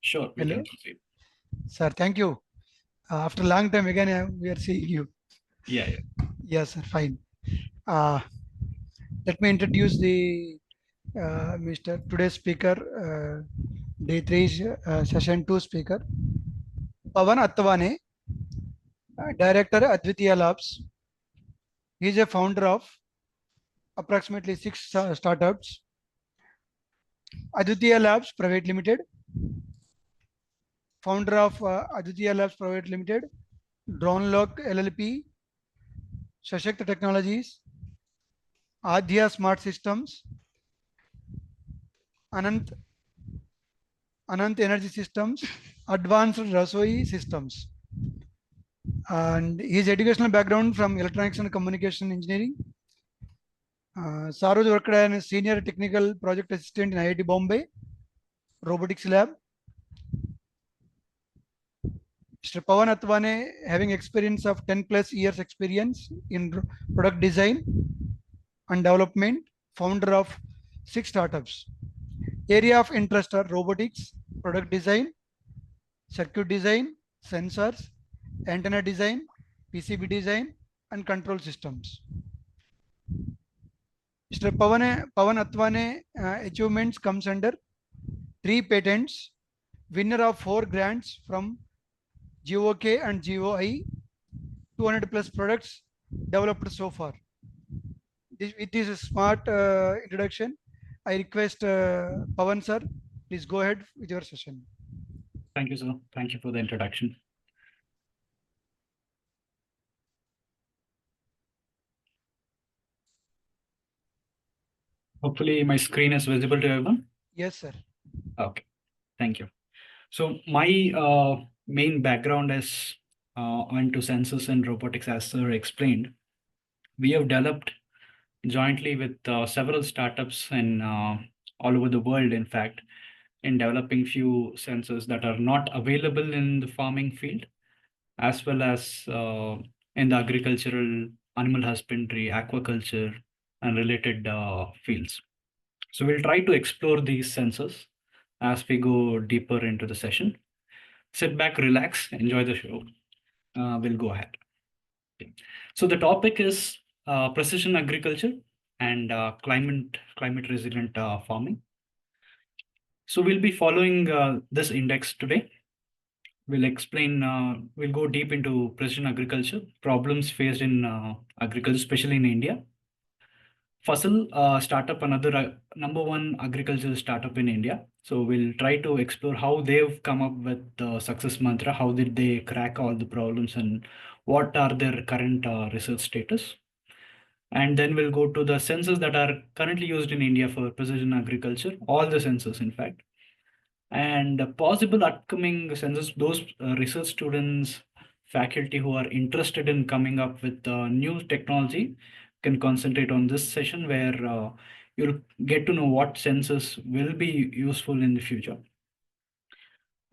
Sure, we Hello. can proceed. Sir, thank you. After a long time again, we are seeing you. Yeah, yeah. Yes, sir, fine. Uh, Let me introduce the Mr. Today's speaker, day 3, session 2 speaker, Pavan Attavane, director Advitiya Labs. He is a founder of approximately 6 startups. Advitiya Labs Private Limited, founder of Advitiya Labs Private Limited, Drone Lock LLP, Shashakta Technologies, Adhya Smart Systems, Anant Anant Energy Systems, Advanced Rasoi Systems. And his educational background from electronics and communication engineering. Saroj worked as a senior technical project assistant in IIT Bombay, robotics lab. Mr. Pavan Atwane having experience of 10 plus years experience in product design and development, founder of 6 startups. Area of interest are robotics, product design, circuit design, sensors, antenna design, PCB design, and control systems. Mr. Pavan Atwane achievements comes under 3 patents, winner of 4 grants from GOK and GOI, 200 plus products developed so far. It is a smart introduction. I request Pavan sir, please go ahead with your session. Thank you, sir. Thank you for the introduction. Hopefully my screen is visible to everyone. Yes, sir. Okay, thank you. So my main background is onto sensors and robotics, as sir explained. We have developed jointly with several startups and all over the world, in fact, in developing few sensors that are not available in the farming field, as well as in the agricultural, animal husbandry, aquaculture, and related fields. So we'll try to explore these sensors as we go deeper into the session. Sit back, relax, enjoy the show. We'll go ahead. Okay. So the topic is precision agriculture and climate resilient farming. So we'll be following this index today. We'll explain, we'll go deep into precision agriculture, problems faced in agriculture, especially in India. Fasal startup, another number one agricultural startup in India. So we'll try to explore how they've come up with the success mantra, how did they crack all the problems, and what are their current research status. And then we'll go to the sensors that are currently used in India for precision agriculture, all the sensors, in fact, and possible upcoming sensors, those research students, faculty who are interested in coming up with new technology can concentrate on this session where you'll get to know what sensors will be useful in the future.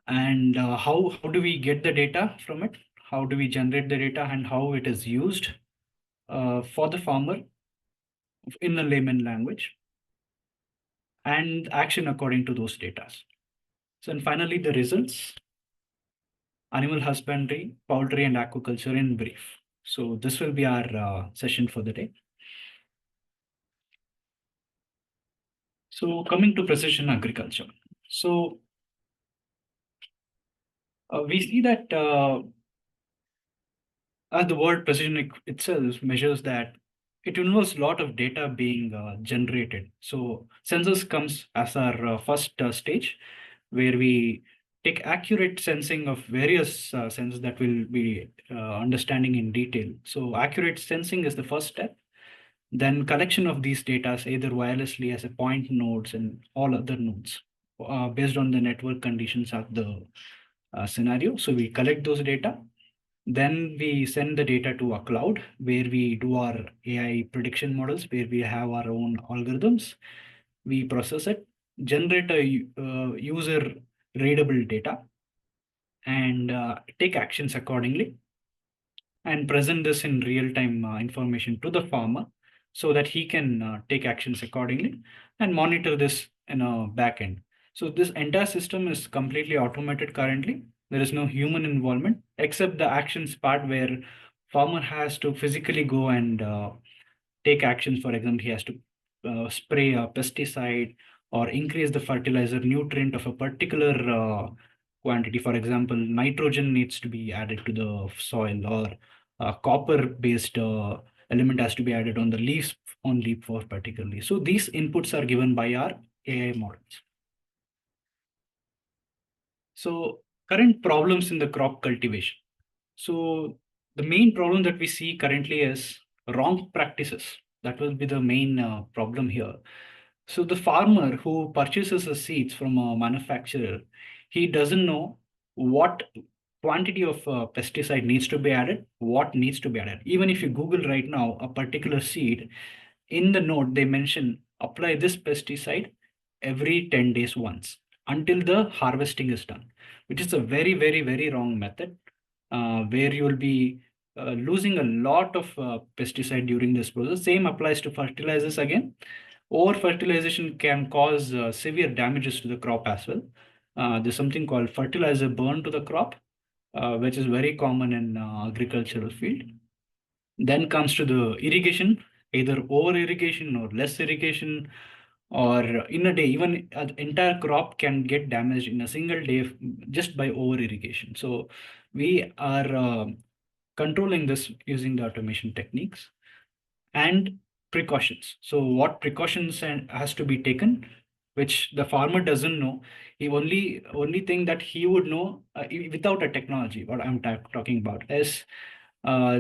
And how do we get the data from it? How do we generate the data and how it is used for the farmer in the layman language, and action according to those data. So, and finally, the results, animal husbandry, poultry, and aquaculture in brief. So this will be our session for the day. So coming to precision agriculture. So we see that as the word precision itself measures that it involves a lot of data being generated. So sensors comes as our first stage, where we take accurate sensing of various sensors that we'll be understanding in detail. So accurate sensing is the first step. Then collection of these data either wirelessly as a point nodes and all other nodes based on the network conditions of the scenario. So we collect those data. Then we send the data to a cloud where we do our AI prediction models, where we have our own algorithms. We process it, generate a user readable data, and take actions accordingly, and present this in real-time information to the farmer so that he can take actions accordingly and monitor this in a backend. So this entire system is completely automated currently. There is no human involvement except the actions part where farmer has to physically go and take actions. For example, he has to spray a pesticide or increase the fertilizer nutrient of a particular quantity. For example, nitrogen needs to be added to the soil, or copper based element has to be added on the leaves only for particularly. So these inputs are given by our AI models. So current problems in the crop cultivation. So the main problem that we see currently is wrong practices. That will be the main problem here. So the farmer who purchases the seeds from a manufacturer, he doesn't know what quantity of pesticide needs to be added, what needs to be added. Even if you Google right now a particular seed, in the note they mention apply this pesticide every 10 days once until the harvesting is done, which is a very, very, very wrong method, where you will be losing a lot of pesticide during this process. Same applies to fertilizers again. Over fertilization can cause severe damages to the crop as well. There's something called fertilizer burn to the crop, which is very common in agricultural field. Then comes to the irrigation, either over irrigation or less irrigation, or in a day, even an entire crop can get damaged in a single day just by over irrigation. So we are controlling this using the automation techniques and precautions. So what precautions has to be taken, which the farmer doesn't know. He only thing that he would know without a technology, what I'm talking about is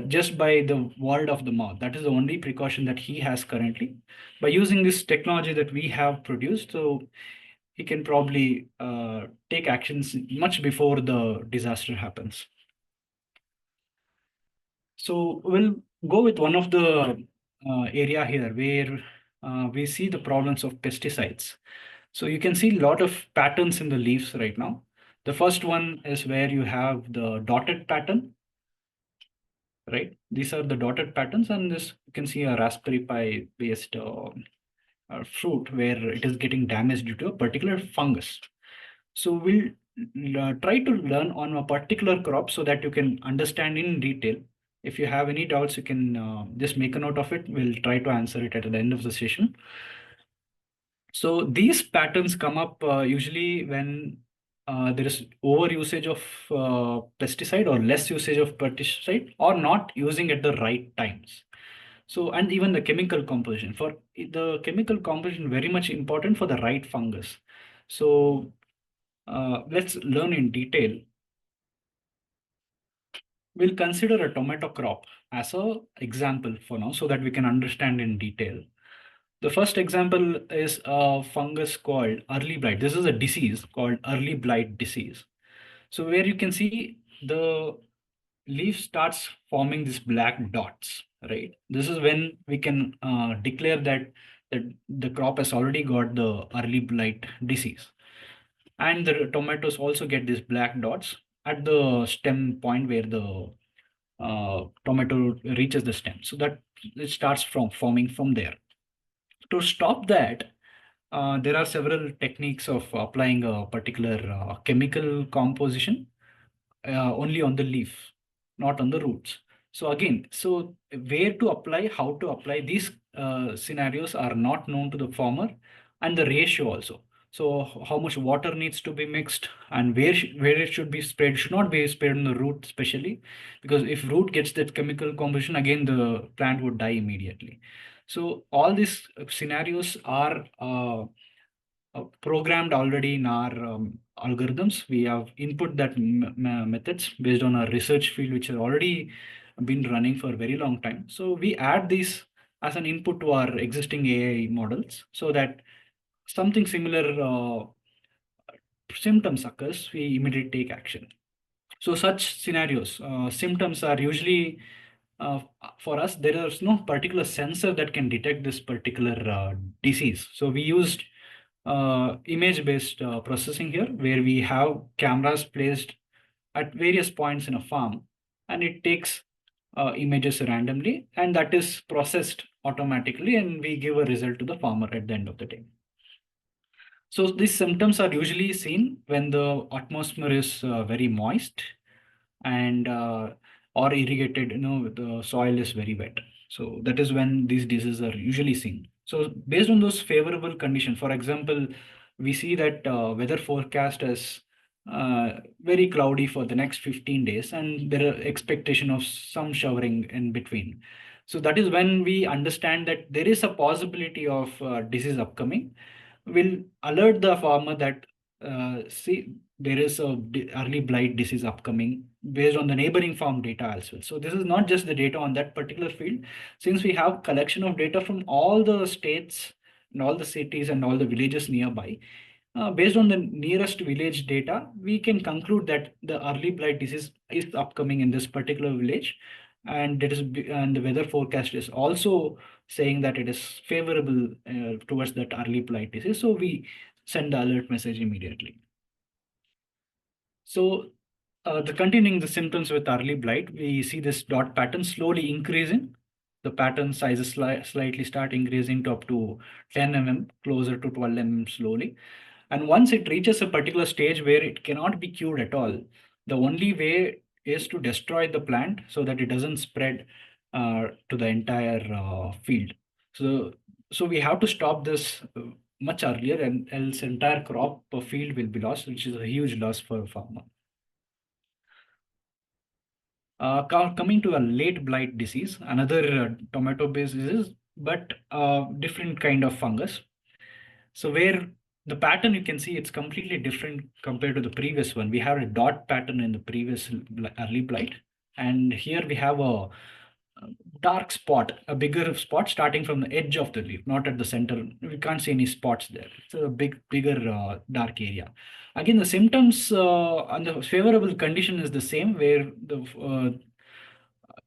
just by the word of the mouth. That is the only precaution that he has currently. By using this technology that we have produced, so he can probably take actions much before the disaster happens. So we'll go with one of the area here where we see the problems of pesticides. So you can see a lot of patterns in the leaves right now. The first one is where you have the dotted pattern, right? These are the dotted patterns, and this you can see a Raspberry Pi based fruit where it is getting damaged due to a particular fungus. So we'll try to learn on a particular crop so that you can understand in detail. If you have any doubts, you can just make a note of it. We'll try to answer it at the end of the session. So these patterns come up usually when there is over usage of pesticide or less usage of pesticide, or not using at the right times. So, and even the chemical composition. For the chemical composition, very much important for the right fungus. So let's learn in detail. We'll consider a tomato crop as an example for now so that we can understand in detail. The first example is a fungus called early blight. This is a disease called early blight disease. So where you can see the leaf starts forming these black dots, right? This is when we can declare that the crop has already got the early blight disease. And the tomatoes also get these black dots at the stem point where the tomato reaches the stem. So that it starts from forming from there. To stop that, there are several techniques of applying a particular chemical composition only on the leaf, not on the roots. So again, so where to apply, how to apply, these scenarios are not known to the farmer, and the ratio also. So how much water needs to be mixed, and where it should be sprayed, should not be sprayed on the root especially, because if root gets that chemical composition, again the plant would die immediately. So all these scenarios are programmed already in our algorithms. We have input that methods based on our research field, which has already been running for a very long time. So we add these as an input to our existing AI models so that something similar symptoms occurs, we immediately take action. So such scenarios, symptoms are usually for us, there is no particular sensor that can detect this particular disease. So we used image-based processing here, where we have cameras placed at various points in a farm, and it takes images randomly, and that is processed automatically, and we give a result to the farmer at the end of the day. So these symptoms are usually seen when the atmosphere is very moist and or irrigated, the soil is very wet. So that is when these diseases are usually seen. So based on those favorable conditions, for example, we see that weather forecast is very cloudy for the next 15 days and there are expectation of some showering in between. So that is when we understand that there is a possibility of disease upcoming. Will alert the farmer that see there is a early blight disease upcoming based on the neighboring farm data as well. So this is not just the data on that particular field. Since we have collection of data from all the states and all the cities and all the villages nearby, based on the nearest village data, we can conclude that the early blight disease is upcoming in this particular village, and and the weather forecast is also saying that it is favorable towards that early blight disease. So we send the alert message immediately. So the continuing the symptoms with early blight, we see this dot pattern slowly increasing. The pattern sizes slightly start increasing to up to 10 mm, closer to 12 mm slowly. And once it reaches a particular stage where it cannot be cured at all, the only way is to destroy the plant so that it doesn't spread to the entire field. So, so we have to stop this much earlier, and else entire crop or field will be lost, which is a huge loss for a farmer. Coming to a late blight disease, another tomato-based disease, but different kind of fungus. So where the pattern you can see it's completely different compared to the previous one. We have a dot pattern in the previous early blight, and here we have a dark spot, a bigger spot starting from the edge of the leaf, not at the center. We can't see any spots there. It's a bigger dark area. Again, the symptoms on the favorable condition is the same, where the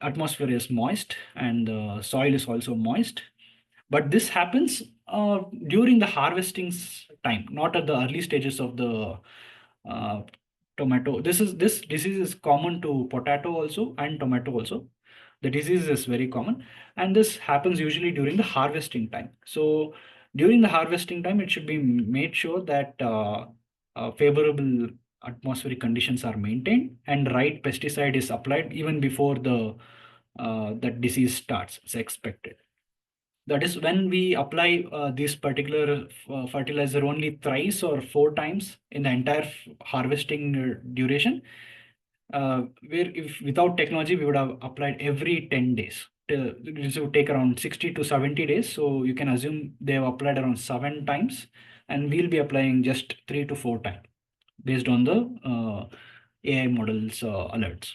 atmosphere is moist and the soil is also moist. But this happens during the harvesting time, not at the early stages of the uh, tomato. This disease is common to potato also and tomato also. The disease is very common, and this happens usually during the harvesting time. So during the harvesting time, it should be made sure that favorable atmospheric conditions are maintained and right pesticide is applied even before the that disease starts. It's expected. That is when we apply this particular fertilizer only thrice or four times in the entire harvesting duration. Where if without technology, we would have applied every 10 days. This would take around 60 to 70 days. So you can assume they have applied around 7 times, and we'll be applying just 3 to 4 times based on the AI models alerts.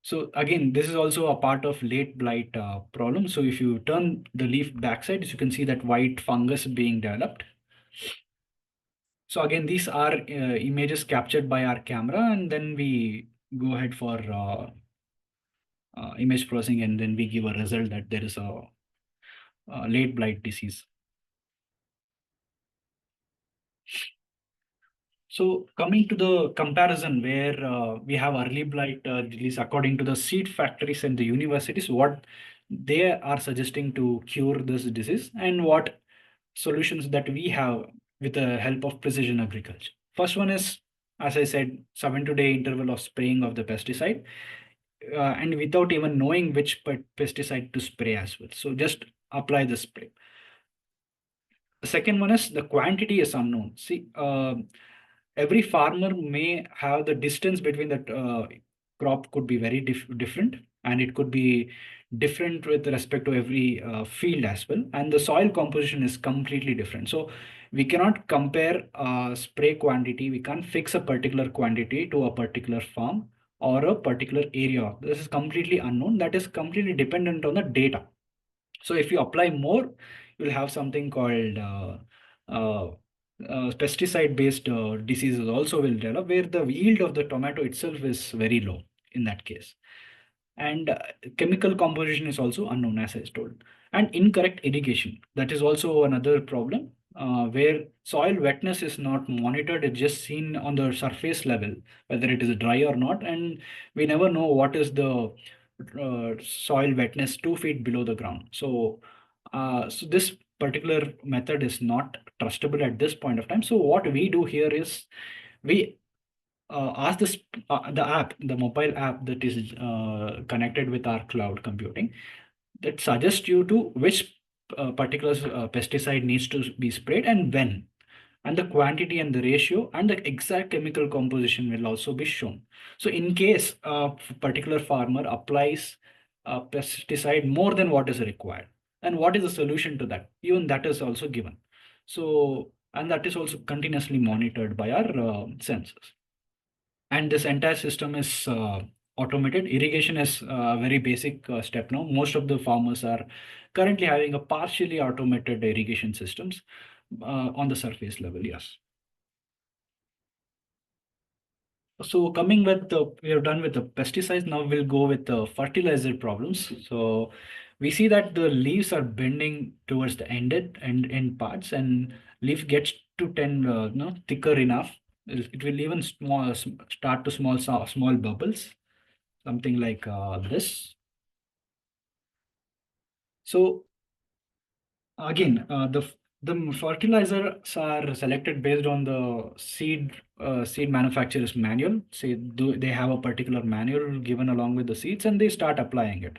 So again, this is also a part of late blight problem. So if you turn the leaf backside, you can see that white fungus being developed. So again, these are images captured by our camera, and then we go ahead for image processing, and then we give a result that there is a late blight disease. So coming to the comparison where we have early blight disease according to the seed factories and the universities, what they are suggesting to cure this disease and what solutions that we have with the help of precision agriculture. First one is, as I said, 7 day interval of spraying of the pesticide and without even knowing which pesticide to spray as well. So just apply the spray. The second one is the quantity is unknown. See, every farmer may have the distance between that crop could be very different, and it could be different with respect to every field as well. And the soil composition is completely different. So we cannot compare spray quantity. We can't fix a particular quantity to a particular farm or a particular area. This is completely unknown. That is completely dependent on the data. So if you apply more, you'll have something called uh, pesticide-based diseases also will develop, where the yield of the tomato itself is very low in that case. And chemical composition is also unknown, as I told. And incorrect irrigation, that is also another problem, where soil wetness is not monitored. It's just seen on the surface level, whether it is dry or not. And we never know what is the soil wetness 2 feet below the ground. So, so this particular method is not trustable at this point of time. So what we do here is we ask this the mobile app that is connected with our cloud computing, that suggests you to which particular pesticide needs to be sprayed and when, and the quantity and the ratio and the exact chemical composition will also be shown. So in case a particular farmer applies a pesticide more than what is required, and what is the solution to that, even that is also given. So, and that is also continuously monitored by our sensors. And this entire system is automated. Irrigation is a very basic step now. Most of the farmers are currently having a partially automated irrigation systems on the surface level, yes. So coming with the, we are done with the pesticides. Now we'll go with the fertilizer problems. So we see that the leaves are bending towards the end parts, and leaf gets to tend, thicker enough. It will even start to small bubbles, something like this. So again, the fertilizers are selected based on the seed manufacturer's manual. Say they have a particular manual given along with the seeds, and they start applying it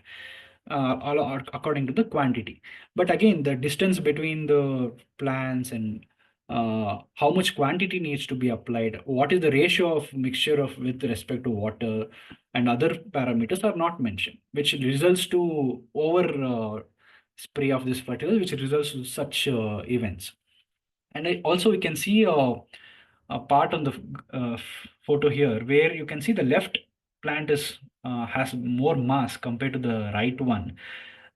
according to the quantity. But again, the distance between the plants and how much quantity needs to be applied, what is the ratio of mixture of with respect to water and other parameters are not mentioned, which results to over spray of this fertilizer, which results to such events. And also we can see a part on the photo here where you can see the left plant is has more mass compared to the right one.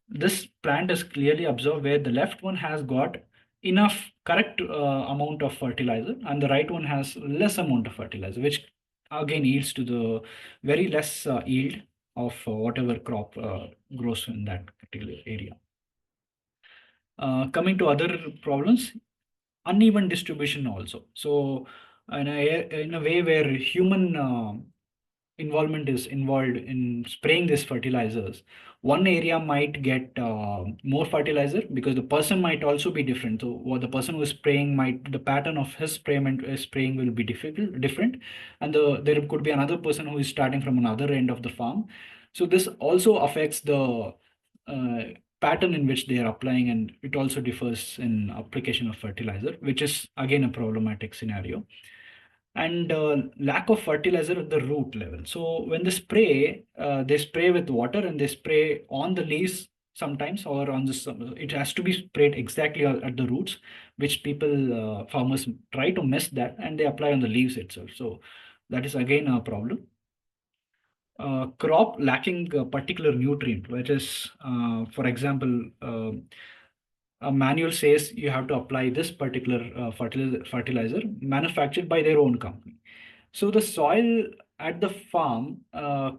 This plant is clearly observed where the left one has got enough correct amount of fertilizer, and the right one has less amount of fertilizer, which again yields to the very less yield of whatever crop grows in that particular area. Coming to other problems, uneven distribution also. So in a way where human involvement is involved in spraying these fertilizers, one area might get more fertilizer because the person might also be different. So what the person who is spraying might, the pattern of his spraying will be different, and there could be another person who is starting from another end of the farm. So this also affects the uh, pattern in which they are applying, and it also differs in application of fertilizer, which is again a problematic scenario. And lack of fertilizer at the root level. So when they spray with water and they spray on the leaves sometimes, or on the, it has to be sprayed exactly at the roots, which farmers try to miss that, and they apply on the leaves itself. So that is again a problem. Crop lacking a particular nutrient, which is, for example, a manual says you have to apply this particular fertilizer manufactured by their own company. So the soil at the farm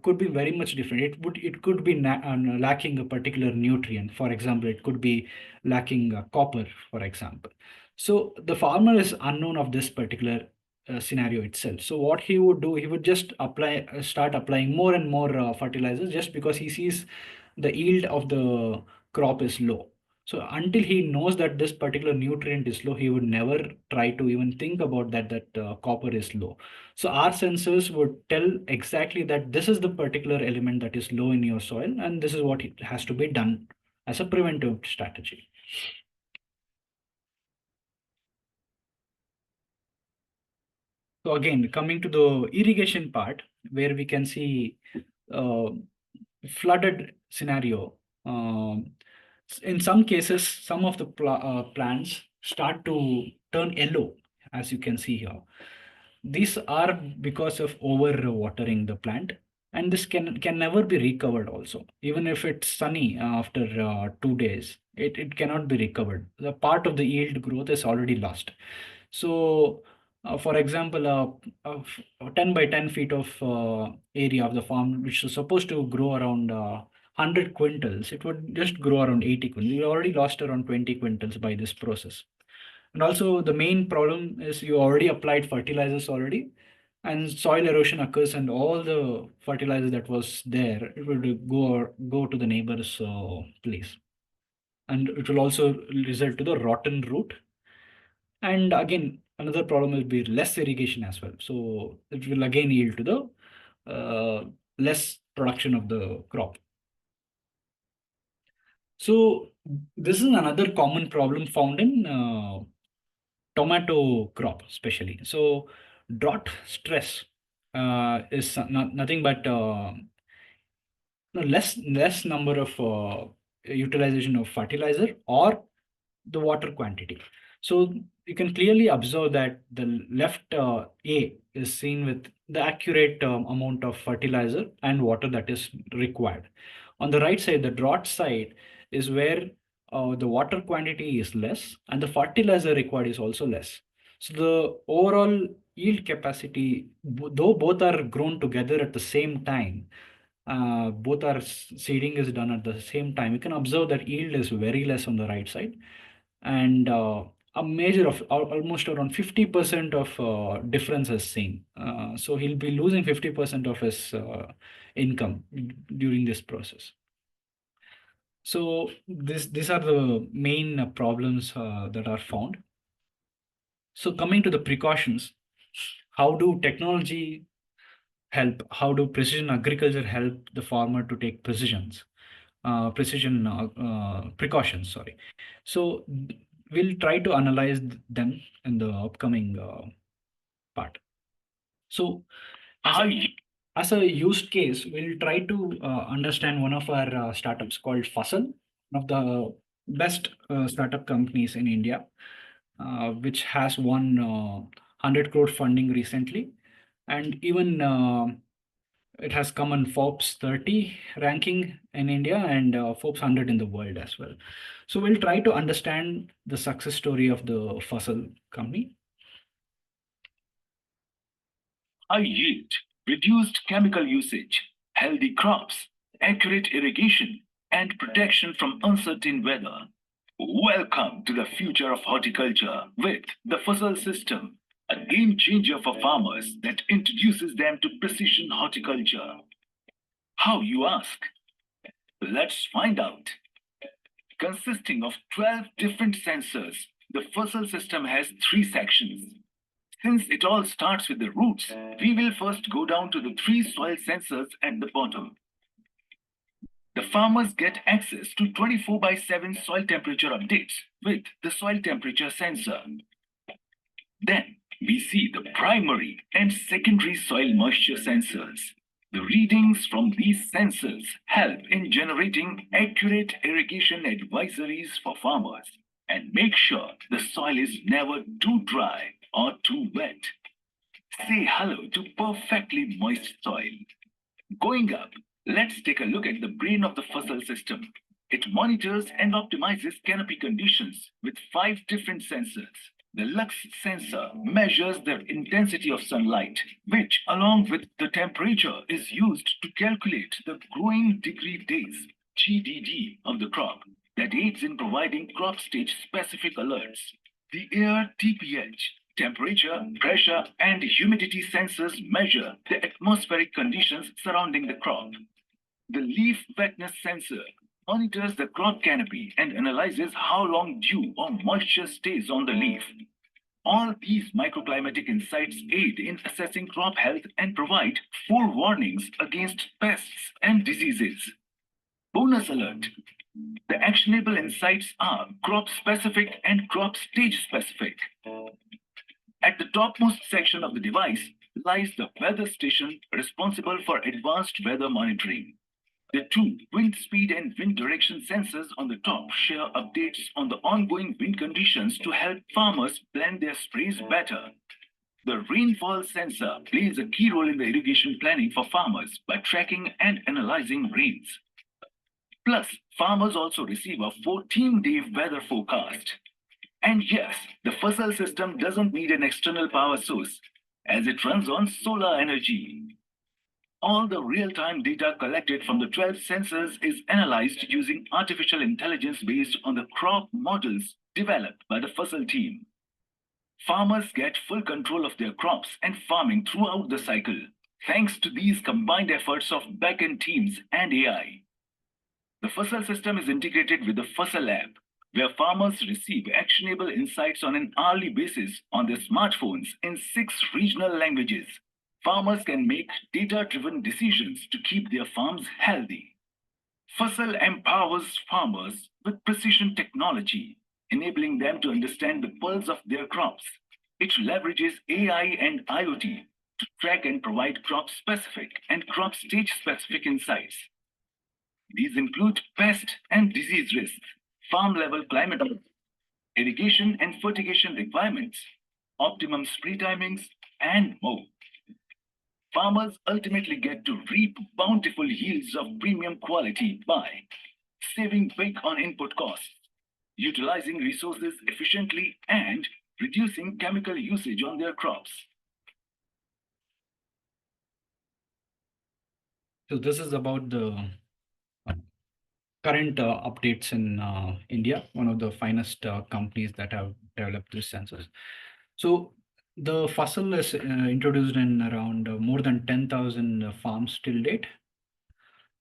could be very much different. It could be lacking a particular nutrient. For example, it could be lacking copper, for example. So the farmer is unknown of this particular scenario itself. So what he would do, he would just start applying more and more fertilizers just because he sees the yield of the crop is low. So until he knows that this particular nutrient is low, he would never try to even think about that copper is low. So our sensors would tell exactly that this is the particular element that is low in your soil, and this is what it has to be done as a preventive strategy. So again, coming to the irrigation part, where we can see uh, flooded scenario. In some cases, some of the plants start to turn yellow, as you can see here. These are because of over watering the plant, and this can never be recovered also. Even if it's sunny after 2 days, it cannot be recovered. The part of the yield growth is already lost. So for example, 10 by 10 feet of area of the farm, which is supposed to grow around 100 quintals, it would just grow around 80 quintals. You already lost around 20 quintals by this process. And also the main problem is you already applied fertilizers already, and soil erosion occurs, and all the fertilizer that was there, it will go to the neighbor's place. and it will also result to the rotten root. And again, another problem will be less irrigation as well. So it will again yield to the less production of the crop. So this is another common problem found in tomato crop, especially. So drought stress is nothing but less number of utilization of fertilizer or the water quantity. So you can clearly observe that the left A is seen with the accurate amount of fertilizer and water that is required. On the right side, the drought side is where the water quantity is less and the fertilizer required is also less. So the overall yield capacity, though both are grown together at the same time, both are seeding is done at the same time, you can observe that yield is very less on the right side, and a major of almost around 50% of difference is seen. So he'll be losing 50% of his income during this process. So these are the main problems that are found. So coming to the precautions, how do technology help? How do precision agriculture help the farmer to take precautions? Sorry. So we'll try to analyze them in the upcoming part. So as a use case, we'll try to understand one of our startups called Fussel, one of the best startup companies in India, which has won 100 crore funding recently. And even it has come on Forbes 30 ranking in India and Forbes 100 in the world as well. So we'll try to understand the success story of the Fussel company. High yield, reduced chemical usage, healthy crops, accurate irrigation, and protection from uncertain weather. Welcome to the future of horticulture with the Fussel system, a game changer for farmers that introduces them to precision horticulture. How, you ask? Let's find out. Consisting of 12 different sensors, the Fussel system has 3 sections. Since it all starts with the roots, we will first go down to the 3 soil sensors at the bottom. The farmers get access to 24/7 soil temperature updates with the soil temperature sensor. Then we see the primary and secondary soil moisture sensors. The readings from these sensors help in generating accurate irrigation advisories for farmers and make sure the soil is never too dry or too wet. Say hello to perfectly moist soil. Going up, let's take a look at the brain of the Fussel system. It monitors and optimizes canopy conditions with 5 different sensors. The lux sensor measures the intensity of sunlight, which, along with the temperature, is used to calculate the growing degree days, GDD, of the crop that aids in providing crop stage specific alerts. The air TPH, temperature, pressure, and humidity sensors measure the atmospheric conditions surrounding the crop. The leaf wetness sensor monitors the crop canopy and analyzes how long dew or moisture stays on the leaf. All these microclimatic insights aid in assessing crop health and provide forewarnings against pests and diseases. Bonus alert! The actionable insights are crop specific and crop stage specific. At the topmost section of the device lies the weather station responsible for advanced weather monitoring. The 2 wind speed and wind direction sensors on the top share updates on the ongoing wind conditions to help farmers plan their sprays better. The rainfall sensor plays a key role in the irrigation planning for farmers by tracking and analyzing rains. Plus, farmers also receive a 14-day weather forecast. And yes, the Fussel system doesn't need an external power source, as it runs on solar energy. All the real-time data collected from the 12 sensors is analyzed using artificial intelligence based on the crop models developed by the Fussel team. Farmers get full control of their crops and farming throughout the cycle, thanks to these combined efforts of back-end teams and AI. The Fussel system is integrated with the Fussel app, where farmers receive actionable insights on an hourly basis on their smartphones in 6 regional languages. Farmers can make data-driven decisions to keep their farms healthy. Fussel empowers farmers with precision technology, enabling them to understand the pulse of their crops. It leverages AI and IoT to track and provide crop-specific and crop stage-specific insights. These include pest and disease risks, farm-level climate, irrigation and fertigation requirements, optimum spray timings, and more. Farmers ultimately get to reap bountiful yields of premium quality by saving big on input costs, utilizing resources efficiently, and reducing chemical usage on their crops. So this is about the current updates in India, one of the finest companies that have developed these sensors. So the Fussel is introduced in around more than 10,000 farms till date,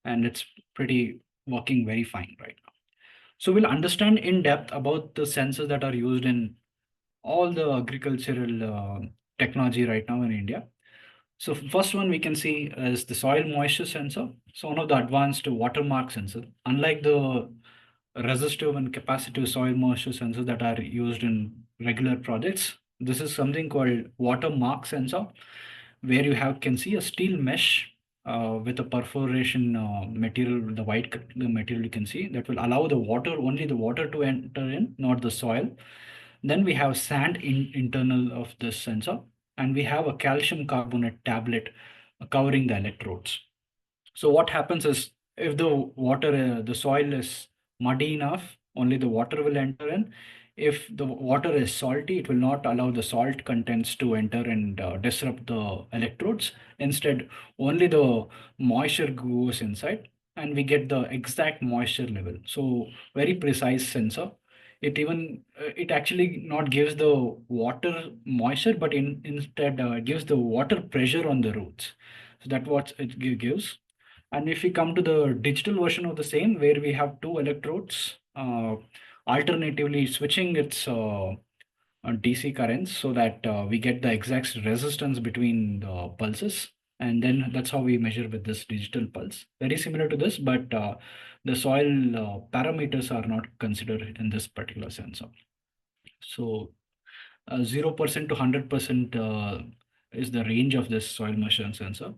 and it's pretty working very fine right now. So we'll understand in depth about the sensors that are used in all the agricultural technology right now in India. So first one we can see is the soil moisture sensor. So one of the advanced watermark sensor. Unlike the resistive and capacitive soil moisture sensors that are used in regular projects, this is something called watermark sensor, where you have can see a steel mesh with a perforation material, the material you can see that will allow the water, only the water to enter in, not the soil. Then we have sand internal of this sensor, and we have a calcium carbonate tablet covering the electrodes. So what happens is if the water, the soil is muddy enough, only the water will enter in. If the water is salty, it will not allow the salt contents to enter and disrupt the electrodes. Instead, only the moisture goes inside and we get the exact moisture level. So very precise sensor. It actually not gives the water moisture, but instead gives the water pressure on the roots. So that's what it gives. And if we come to the digital version of the same, where we have two electrodes, alternatively switching its DC currents so that we get the exact resistance between the pulses. And then that's how we measure with this digital pulse. Very similar to this, but the soil parameters are not considered in this particular sensor. So 0% to 100% is the range of this soil moisture sensor.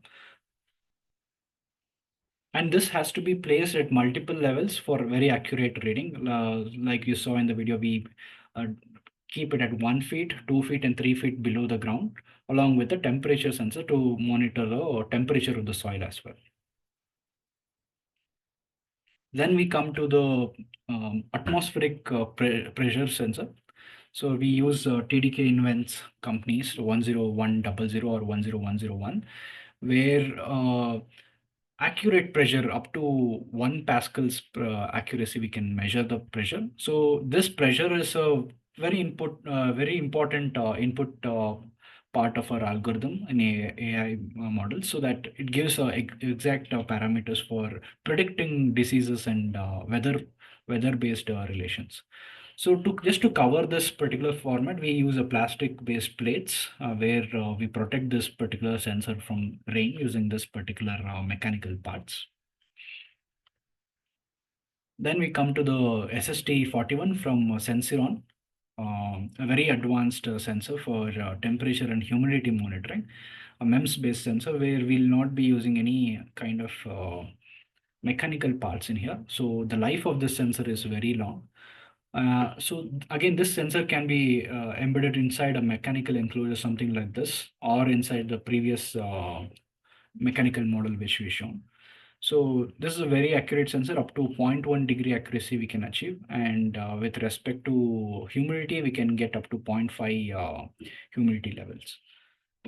And this has to be placed at multiple levels for very accurate reading. Like you saw in the video, we keep it at 1 feet, 2 feet, and 3 feet below the ground, along with the temperature sensor to monitor the temperature of the soil as well. Then we come to the atmospheric pressure sensor. So we use TDK Invents companies 10100 or 10101, where accurate pressure up to 1 pascals accuracy we can measure the pressure. So this pressure is a very important input part of our algorithm in AI model, so that it gives exact parameters for predicting diseases and weather based relations. So just to cover this particular format, we use a plastic-based plates where we protect this particular sensor from rain using this particular mechanical parts. Then we come to the SST41 from Sensiron, a very advanced sensor for temperature and humidity monitoring, a MEMS-based sensor where we'll not be using any kind of mechanical parts in here. So the life of this sensor is very long. So again, this sensor can be embedded inside a mechanical enclosure, something like this, or inside the previous mechanical model which we shown. So this is a very accurate sensor. Up to 0.1 degree accuracy we can achieve, and with respect to humidity, we can get up to 0.5 humidity levels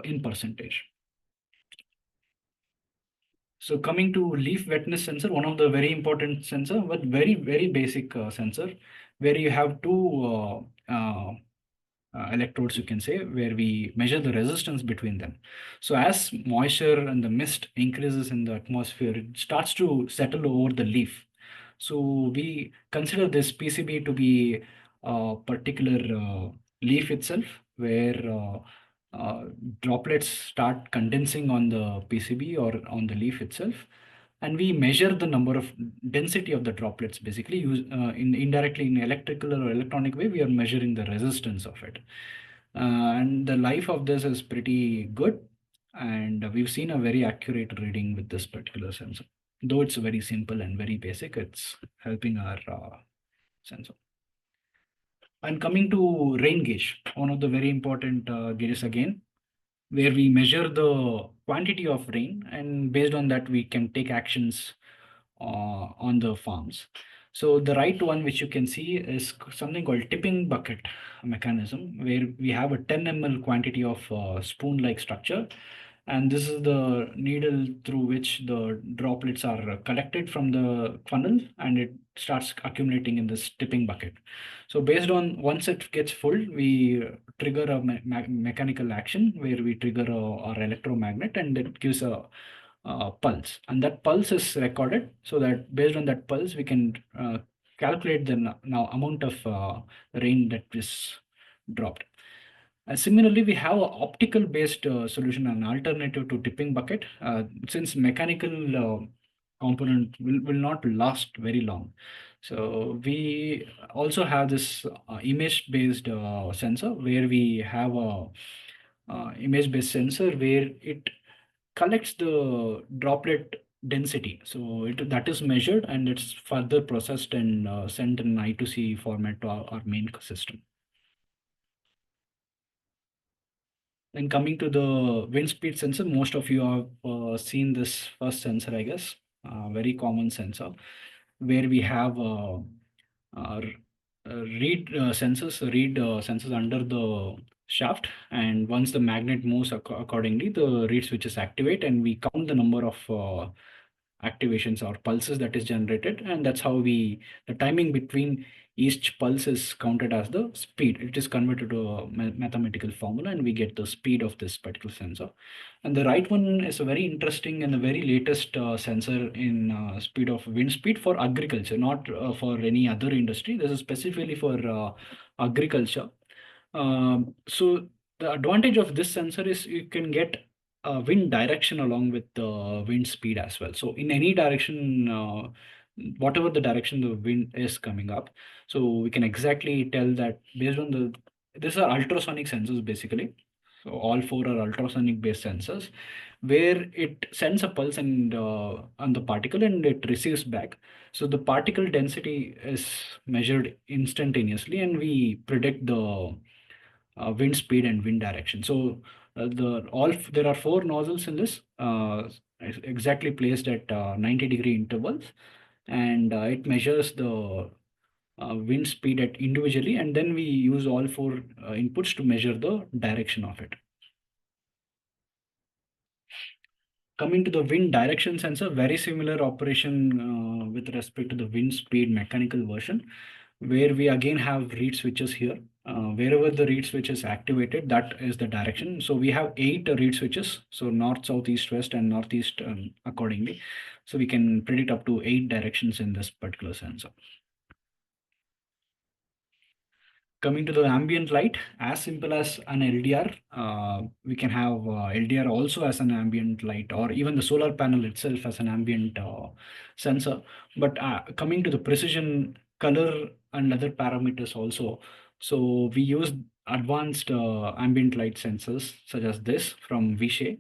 in percentage. So coming to leaf wetness sensor, one of the very important sensor, but very basic sensor, where you have two electrodes, you can say, where we measure the resistance between them. So as moisture and the mist increases in the atmosphere, it starts to settle over the leaf. So we consider this PCB to be a particular leaf itself, where droplets start condensing on the PCB or on the leaf itself, and we measure the number of density of the droplets. Basically, use in indirectly in electrical or electronic way, we are measuring the resistance of it, and the life of this is pretty good, and we've seen a very accurate reading with this particular sensor. Though it's very simple and very basic, it's helping our sensor. And coming to rain gauge, one of the very important gauges again, where we measure the quantity of rain, and based on that we can take actions on the farms. So the right one, which you can see, is something called tipping bucket mechanism, where we have a 10 ml quantity of spoon-like structure, and this is the needle through which the droplets are collected from the funnel, and it starts accumulating in this tipping bucket. So based on, once it gets full, we trigger a mechanical action where we trigger our electromagnet, and it gives a pulse, and that pulse is recorded, so that based on that pulse we can calculate the now amount of rain that is dropped. Similarly, we have an optical based solution, an alternative to tipping bucket, since mechanical component will not last very long. So we also have this image based sensor, where we have a image based sensor where it collects the droplet density. So that is measured, and it's further processed and sent in I2C format to our main system. Then coming to the wind speed sensor, most of you have seen this first sensor, I guess. Very common sensor, where we have read sensors under the shaft, and once the magnet moves accordingly, the reed switches activate, and we count the number of activations or pulses that is generated, and that's how the timing between each pulse is counted as the speed. It is converted to a mathematical formula, and we get the speed of this particular sensor. And the right one is a very interesting and the very latest sensor in speed of wind speed for agriculture, not for any other industry. This is specifically for agriculture. So the advantage of this sensor is you can get wind direction along with the wind speed as well. So in any direction, whatever the direction the wind is coming up, so we can exactly tell that based on the, these are ultrasonic sensors basically. So all four are ultrasonic based sensors, where it sends a pulse and on the particle, and it receives back. So the particle density is measured instantaneously, and we predict the wind speed and wind direction. So there are four nozzles in this, exactly placed at 90-degree intervals, and it measures the wind speed at individually, and then we use all four inputs to measure the direction of it. Coming to the wind direction sensor, very similar operation with respect to the wind speed mechanical version, where we again have reed switches here. Wherever the reed switch is activated, that is the direction. So we have 8 reed switches, so north, south, east, west, and northeast accordingly. So we can predict up to 8 directions in this particular sensor. Coming to the ambient light, as simple as an LDR, we can have LDR also as an ambient light, or even the solar panel itself as an ambient sensor. But coming to the precision, color, and other parameters also, so we use advanced ambient light sensors such as this from Vishay,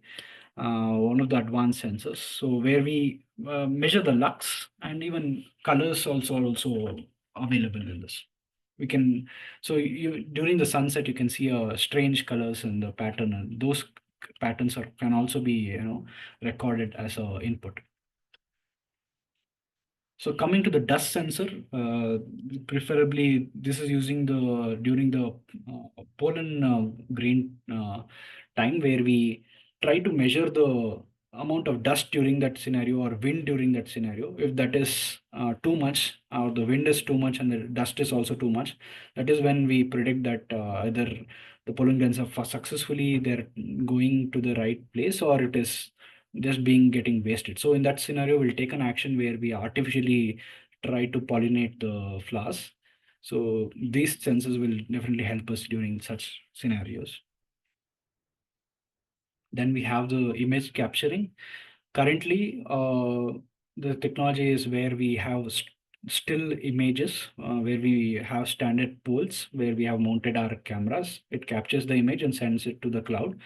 one of the advanced sensors. So where we measure the lux, and even colors also are also available in this. We can, so you during the sunset you can see strange colors in the pattern, and those patterns can also be recorded as a input. So coming to the dust sensor, preferably this is using during the pollen grain time, where we try to measure the amount of dust during that scenario or wind during that scenario. If that is too much, or the wind is too much and the dust is also too much, that is when we predict that either the pollen grains are successfully they're going to the right place, or it is just getting wasted. So in that scenario, we'll take an action where we artificially try to pollinate the flowers. So these sensors will definitely help us during such scenarios. Then we have the image capturing. Currently, the technology is where we have still images, where we have standard poles, where we have mounted our cameras. It captures the image and sends it to the cloud.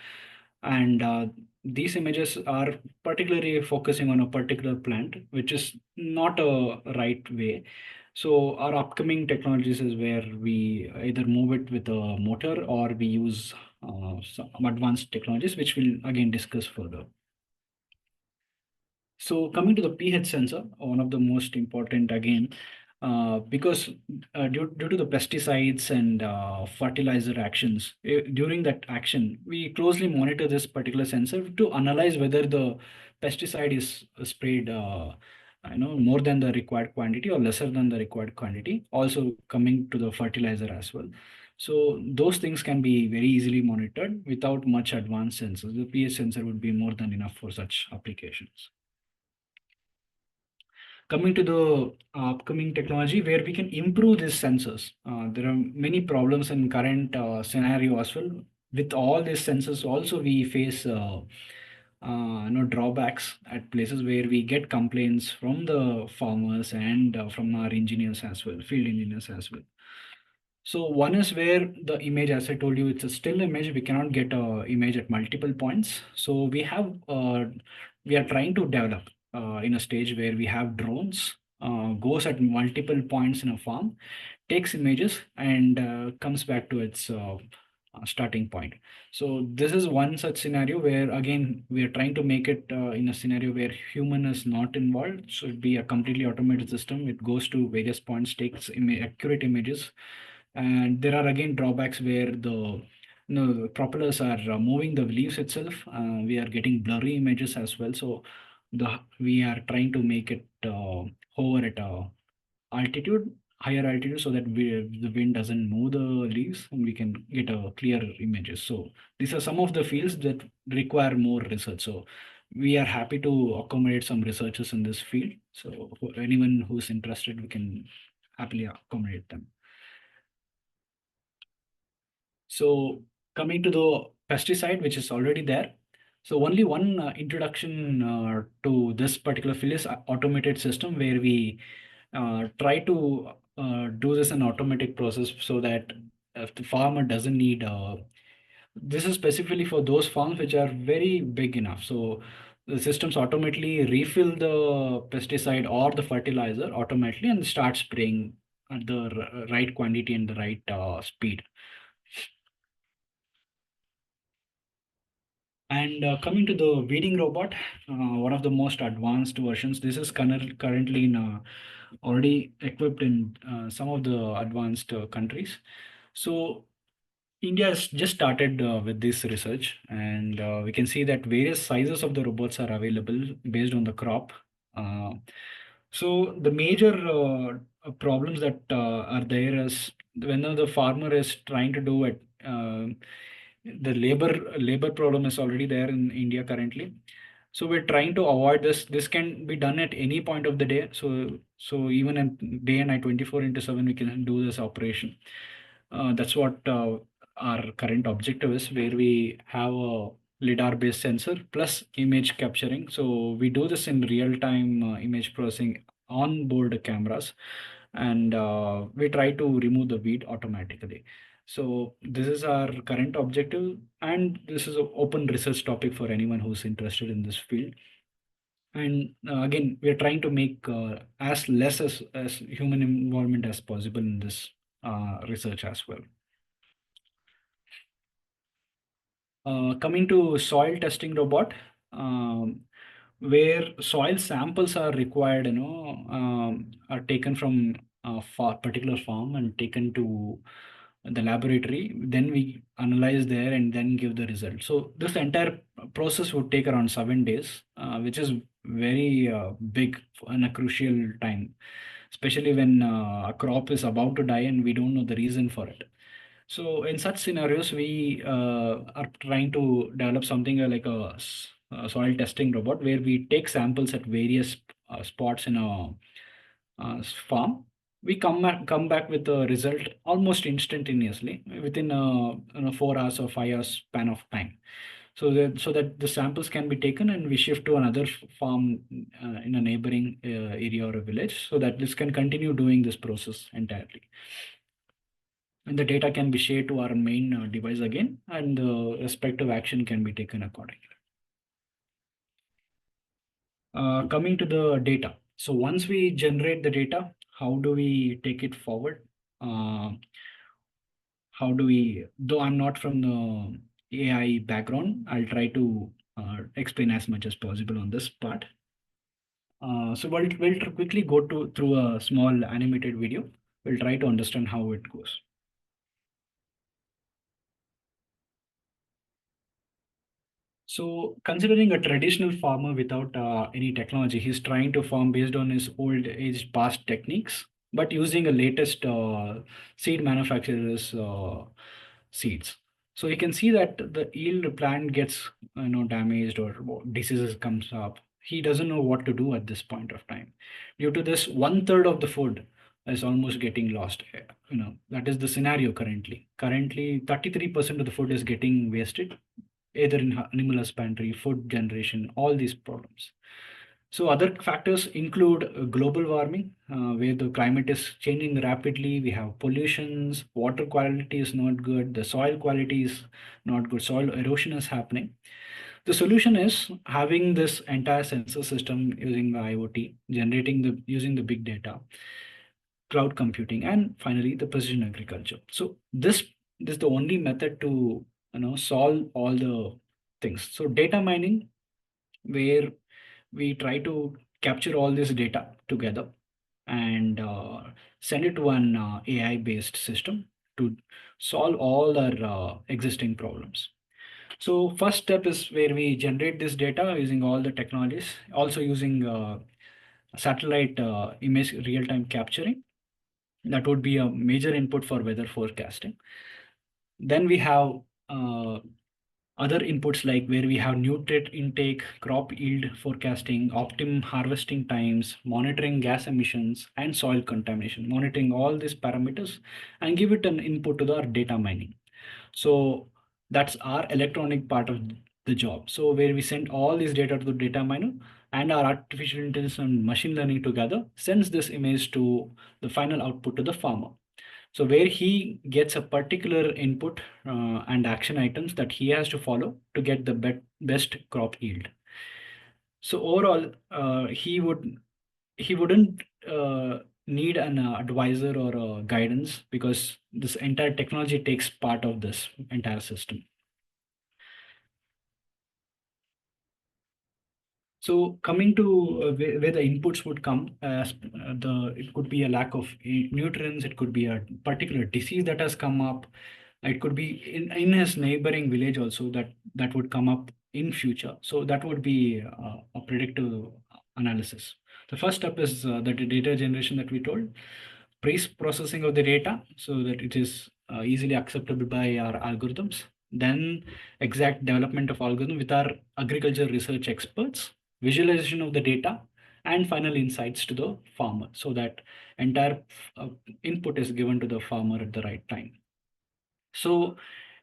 And these images are particularly focusing on a particular plant, which is not a right way. So our upcoming technologies is where we either move it with a motor or we use some advanced technologies, which we'll again discuss further. So coming to the pH sensor, one of the most important again, because due to the pesticides and fertilizer actions, during that action, we closely monitor this particular sensor to analyze whether the pesticide is sprayed, more than the required quantity or lesser than the required quantity. Also coming to the fertilizer as well. So those things can be very easily monitored without much advanced sensors. The pH sensor would be more than enough for such applications. Coming to the upcoming technology where we can improve these sensors. There are many problems in current scenario as well. With all these sensors, also we face drawbacks at places where we get complaints from the farmers and from our engineers as well, field engineers as well. So one is where the image, as I told you, it's a still image. We cannot get a image at multiple points. So we are trying to develop in a stage where we have drones, goes at multiple points in a farm, takes images and comes back to its starting point. So this is one such scenario where again we are trying to make it in a scenario where human is not involved. So it'd be a completely automated system. It goes to various points, takes accurate images, and there are again drawbacks where the propellers are moving the leaves itself. We are getting blurry images as well. So we are trying to make it hover at a higher altitude, so that the wind doesn't move the leaves and we can get a clear images. So these are some of the fields that require more research. So we are happy to accommodate some researchers in this field. So for anyone who's interested, we can happily accommodate them. So coming to the pesticide, which is already there. So only one introduction to this particular field is automated system, where we try to do this in automatic process, so that if the farmer doesn't need this is specifically for those farms which are very big enough. So the systems automatically refill the pesticide or the fertilizer automatically and start spraying at the right quantity and the right speed. And coming to the weeding robot, one of the most advanced versions. This is currently already equipped in some of the advanced countries. So India has just started with this research, and we can see that various sizes of the robots are available based on the crop. Uh, so the major problems that are there is when the farmer is trying to do it. The labor problem is already there in India currently. So we're trying to avoid this. This can be done at any point of the day. So even in day and night, 24/7, we can do this operation. That's what our current objective is, where we have a lidar-based sensor plus image capturing. So we do this in real-time image processing on board cameras, and we try to remove the weed automatically. So this is our current objective, and this is an open research topic for anyone who's interested in this field. And again, we are trying to make as less as human involvement as possible in this research as well. Coming to soil testing robot, where soil samples are required, are taken from a particular farm and taken to the laboratory. Then we analyze there and then give the result. So this entire process would take around 7 days, which is very big and a crucial time, especially when a crop is about to die and we don't know the reason for it. So in such scenarios, we are trying to develop something like a soil testing robot, where we take samples at various spots in a farm, we come back with the result almost instantaneously within a 4 hours or 5 hours span of time. So that the samples can be taken and we shift to another farm in a neighboring area or a village, so that this can continue doing this process entirely. And the data can be shared to our main device again, and the respective action can be taken accordingly. Coming to the data. So once we generate the data, how do we take it forward? How do we, though I'm not from the AI background, I'll try to explain as much as possible on this part. So we'll quickly go through a small animated video. We'll try to understand how it goes. So considering a traditional farmer without any technology, he's trying to farm based on his old age past techniques, but using a latest seed manufacturer's seeds. So you can see that the yield plant gets damaged or diseases comes up. He doesn't know what to do at this point of time. Due to this, 1/3 of the food is almost getting lost. That is the scenario currently. Currently, 33% of the food is getting wasted either in animal husbandry, food generation, all these problems. So other factors include global warming, where the climate is changing rapidly. We have pollutions, water quality is not good, the soil quality is not good, soil erosion is happening. The solution is having this entire sensor system using the IoT, using the big data, cloud computing, and finally the precision agriculture. So this is the only method to solve all the things. So data mining, where we try to capture all this data together and send it to an AI based system to solve all our existing problems. So first step is where we generate this data using all the technologies, also using satellite image real-time capturing. That would be a major input for weather forecasting. Then we have other inputs like where we have nutrient intake, crop yield forecasting, optimum harvesting times, monitoring gas emissions, and soil contamination, monitoring all these parameters and give it an input to our data mining. So that's our electronic part of the job. So where we send all this data to the data miner, and our artificial intelligence and machine learning together sends this image to the final output to the farmer. So where he gets a particular input and action items that he has to follow to get the best crop yield. So overall, he wouldn't need an advisor or guidance, because this entire technology takes part of this entire system. So coming to where the inputs would come, it could be a lack of nutrients, it could be a particular disease that has come up, it could be in his neighboring village also that would come up in future. So that would be a predictive analysis. The first step is the data generation that we told, pre-processing of the data so that it is easily acceptable by our algorithms. Then exact development of algorithm with our agriculture research experts, visualization of the data, and final insights to the farmer, so that entire input is given to the farmer at the right time. So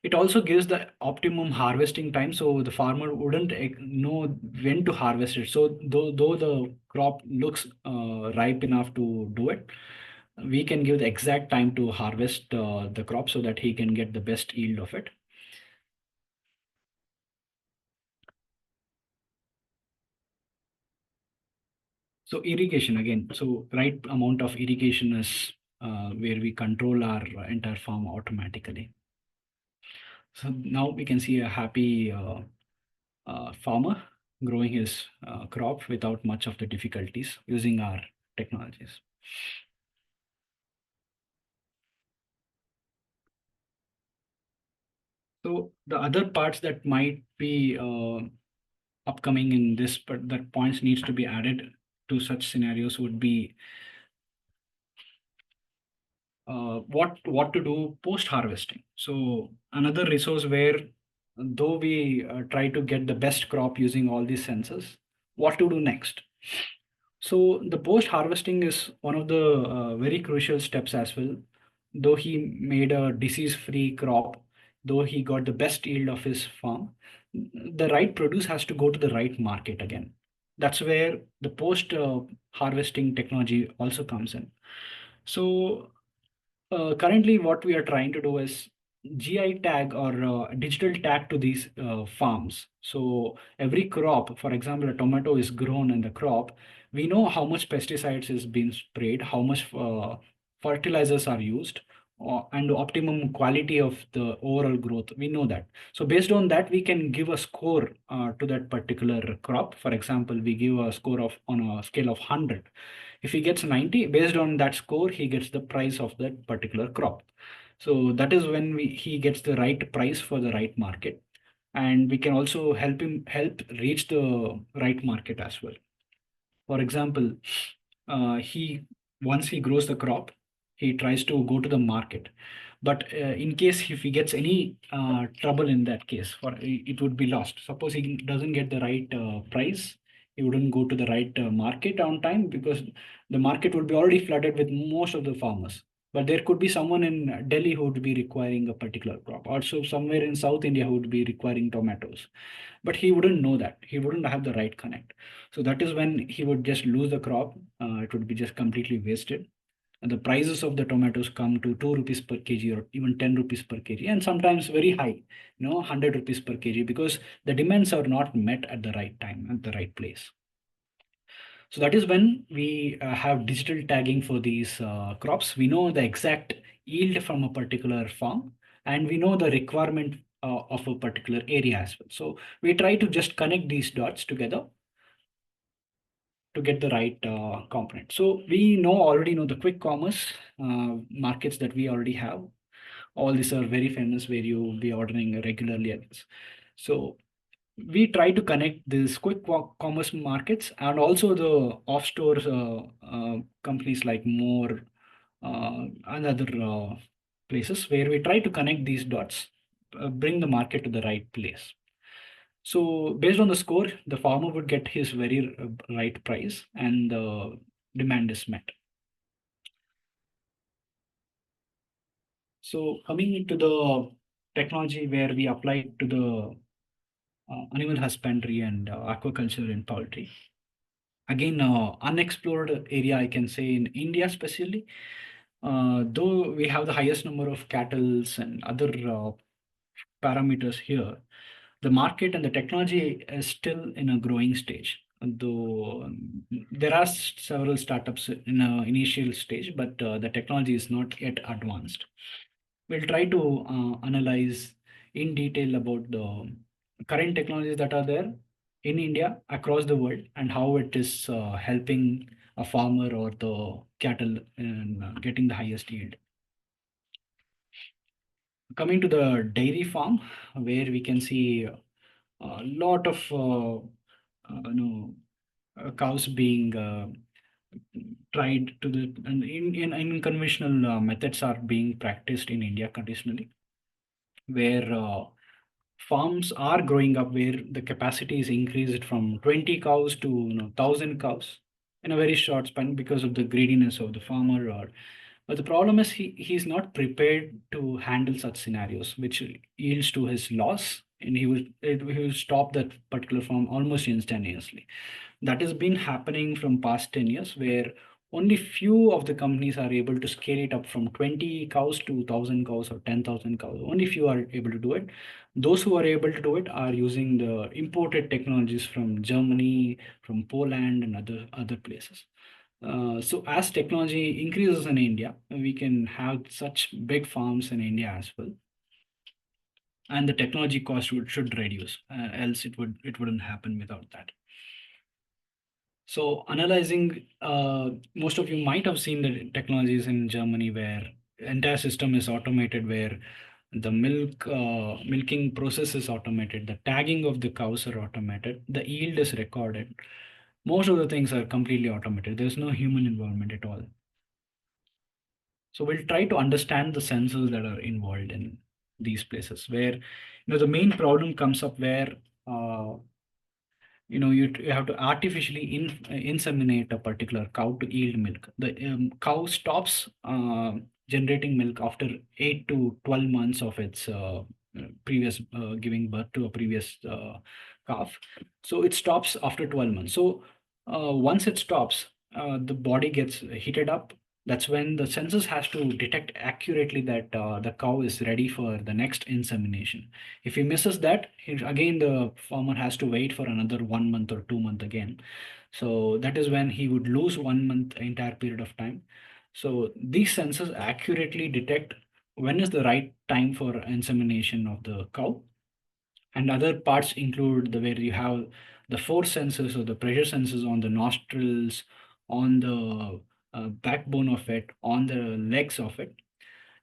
it also gives the optimum harvesting time, so the farmer wouldn't know when to harvest it. So though the crop looks ripe enough to do it, we can give the exact time to harvest the crop so that he can get the best yield of it. So irrigation again, so right amount of irrigation is where we control our entire farm automatically. So now we can see a happy farmer growing his crop without much of the difficulties using our technologies. So the other parts that might be upcoming in this, but that points needs to be added to such scenarios would be what to do post harvesting. So another resource where though we try to get the best crop using all these sensors, what to do next? So the post harvesting is one of the very crucial steps as well. Though he made a disease-free crop, though he got the best yield of his farm, the right produce has to go to the right market again. That's where the post harvesting technology also comes in. So currently, what we are trying to do is GI tag or digital tag to these farms. So every crop, for example, a tomato is grown in the crop, we know how much pesticides is being sprayed, how much fertilizers are used, and the optimum quality of the overall growth. We know that. So based on that, we can give a score to that particular crop. For example, we give a score of on a scale of 100. If he gets 90, based on that score, he gets the price of that particular crop. So that is when he gets the right price for the right market. And we can also help reach the right market as well. For example, he once he grows the crop, he tries to go to the market. But in case if he gets any trouble in that case, for it would be lost. Suppose he doesn't get the right price, he wouldn't go to the right market on time because the market would be already flooded with most of the farmers. But there could be someone in Delhi who would be requiring a particular crop. Also, somewhere in South India who would be requiring tomatoes. But he wouldn't know that. He wouldn't have the right connect. So that is when he would just lose the crop. It would be just completely wasted. And the prices of the tomatoes come to 2 rupees per kg or even 10 rupees per kg, and sometimes very high, 100 rupees per kg, because the demands are not met at the right time, at the right place. So that is when we have digital tagging for these crops. We know the exact yield from a particular farm, and we know the requirement of a particular area as well. So we try to just connect these dots together to get the right component. So we already know the quick commerce markets that we already have. All these are very famous where you will be ordering regularly at this. So we try to connect these quick commerce markets and also the off stores companies like More and other places where we try to connect these dots, bring the market to the right place. So based on the score, the farmer would get his very right price and the demand is met. So coming into the technology where we apply it to the animal husbandry and aquaculture and poultry. Again, unexplored area, I can say in India especially, though we have the highest number of cattle and other parameters here, the market and the technology is still in a growing stage. Though there are several startups in an initial stage, but the technology is not yet advanced. We'll try to analyze in detail about the current technologies that are there in India across the world and how it is helping a farmer or the cattle in getting the highest yield. Coming to the dairy farm, where we can see a lot of cows being tried to the and in unconventional methods are being practiced in India traditionally, where farms are growing up where the capacity is increased from 20 cows to 1,000 cows in a very short span because of the greediness of the farmer. But the problem is he's not prepared to handle such scenarios, which yields to his loss, and he will stop that particular farm almost instantaneously. That has been happening from past 10 years, where only few of the companies are able to scale it up from 20 cows to 1,000 cows or 10,000 cows. Only few are able to do it. Those who are able to do it are using the imported technologies from Germany, from Poland, and other places. So as technology increases in India, we can have such big farms in India as well, and the technology cost should reduce. Else it wouldn't happen without that. So analyzing, most of you might have seen the technologies in Germany where entire system is automated, where the milking process is automated, the tagging of the cows are automated, the yield is recorded. Most of the things are completely automated. There's no human involvement at all. So we'll try to understand the sensors that are involved in these places where the main problem comes up where you have to artificially inseminate a particular cow to yield milk. The cow stops generating milk after 8 to 12 months of its previous giving birth to a previous calf. So it stops after 12 months. So once it stops, the body gets heated up. That's when the census has to detect accurately that the cow is ready for the next insemination. If he misses that, again the farmer has to wait for another 1 month or 2 month again. So that is when he would lose 1 month entire period of time. So these sensors accurately detect when is the right time for insemination of the cow. And other parts include the where you have the force sensors or the pressure sensors on the nostrils, on the backbone of it, on the legs of it.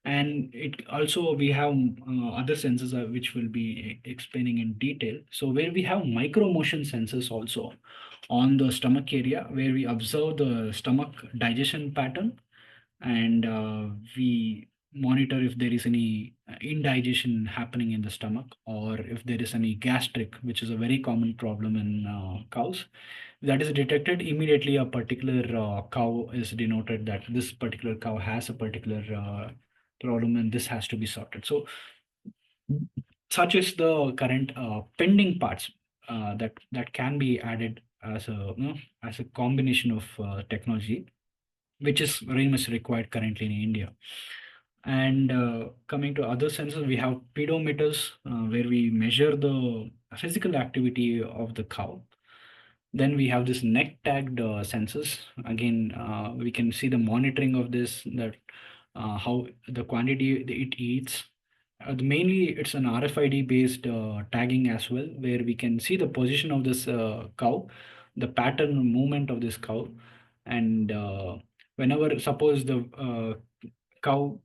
And it also we have other sensors which will be explaining in detail. So where we have micro motion sensors also on the stomach area, where we observe the stomach digestion pattern, and we monitor if there is any indigestion happening in the stomach, or if there is any gastric, which is a very common problem in cows. That is detected immediately. A particular cow is denoted that this particular cow has a particular problem, and this has to be sorted. So such is the current pending parts that can be added as a combination of technology, which is very much required currently in India. And coming to other sensors, we have pedometers, where we measure the physical activity of the cow. Then we have this neck tagged sensors. Again, we can see the monitoring of this, that how the quantity it eats. Mainly, it's an RFID based tagging as well, where we can see the position of this cow, the pattern movement of this cow, and whenever suppose the cow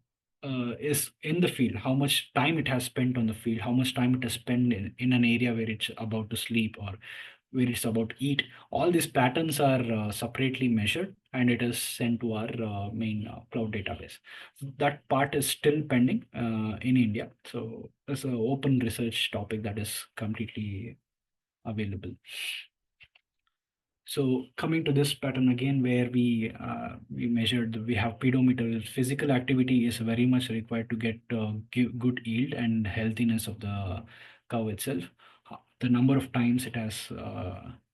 is in the field, how much time it has spent on the field, how much time it has spent in an area where it's about to sleep or where it's about to eat. All these patterns are separately measured, and it is sent to our main cloud database. That part is still pending in India. So it's an open research topic that is completely available. So coming to this pattern again, where we measured, we have pedometer. Physical activity is very much required to get good yield and healthiness of the cow itself. The number of times it has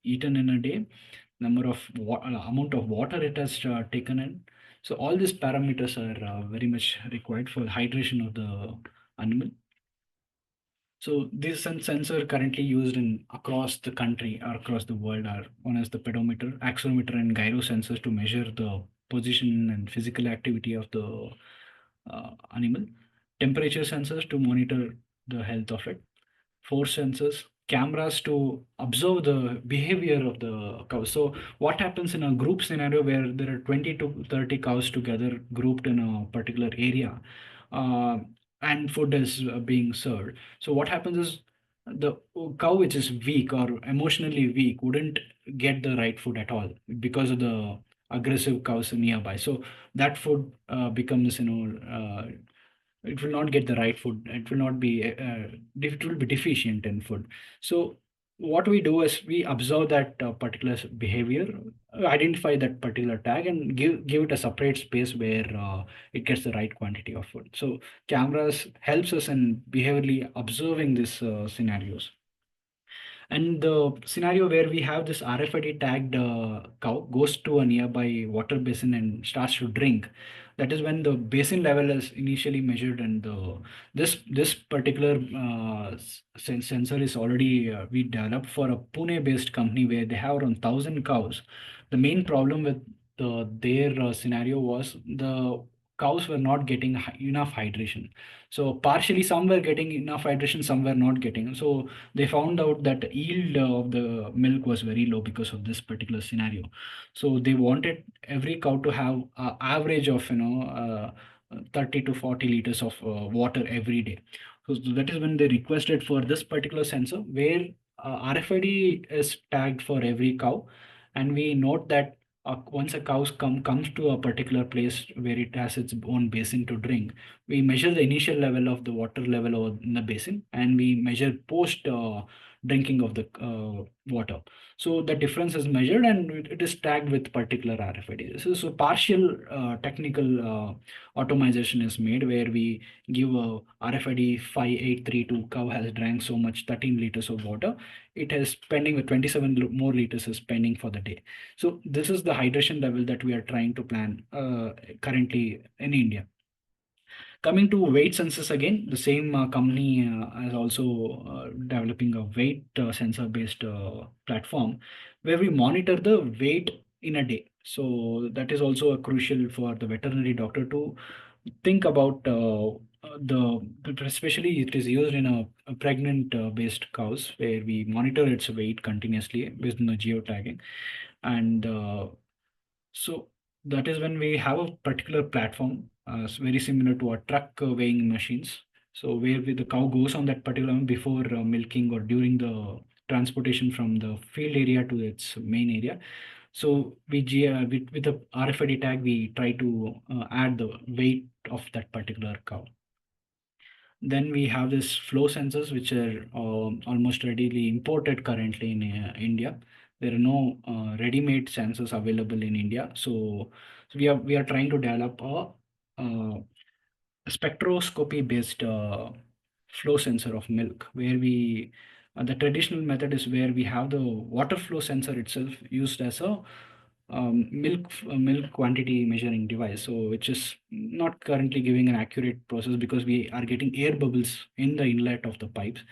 eaten in a day, number of amount of water it has taken in. So all these parameters are very much required for hydration of the animal. So these sensor currently used in across the country or across the world are one as the pedometer, accelerometer, and gyro sensors to measure the position and physical activity of the animal. Temperature sensors to monitor the health of it. Force sensors, cameras to observe the behavior of the cow. So what happens in a group scenario where there are 20 to 30 cows together grouped in a particular area, uh, and food is being served. So what happens is the cow which is weak or emotionally weak wouldn't get the right food at all because of the aggressive cows nearby. So that food becomes, it will not get the right food. It will not be it will be deficient in food. So what we do is we observe that particular behavior, identify that particular tag, and give it a separate space where it gets the right quantity of food. So cameras helps us in behaviorally observing these scenarios. And the scenario where we have this RFID tagged cow goes to a nearby water basin and starts to drink. That is when the basin level is initially measured, and this particular sensor is already we developed for a Pune-based company where they have around 1,000 cows. The main problem with their scenario was the cows were not getting enough hydration. So partially, some were getting enough hydration, some were not getting. So they found out that yield of the milk was very low because of this particular scenario. So they wanted every cow to have an average of 30 to 40 liters of water every day. So that is when they requested for this particular sensor, where RFID is tagged for every cow, and we note that once a comes to a particular place where it has its own basin to drink, we measure the initial level of the water level in the basin, and we measure post drinking of the water. So the difference is measured and it is tagged with particular RFID. So partial technical automation is made where we give a RFID 5832 cow has drank so much 13 liters of water. It has pending with 27 more liters is pending for the day. So this is the hydration level that we are trying to plan currently in India. Coming to weight sensors again, the same company is also developing a weight sensor based platform where we monitor the weight in a day. So that is also a crucial for the veterinary doctor to think about especially it is used in a pregnant based cows where we monitor its weight continuously based on the geotagging. And so that is when we have a particular platform, very similar to a truck weighing machines. So where the cow goes on that particular one before milking or during the transportation from the field area to its main area. So with the RFID tag, we try to add the weight of that particular cow. Then we have this flow sensors, which are almost readily imported currently in India. There are no ready-made sensors available in India. So we are trying to develop a spectroscopy-based flow sensor of milk, where we the traditional method is where we have the water flow sensor itself used as a milk quantity measuring device, so which is not currently giving an accurate process because we are getting air bubbles in the inlet of the pipes.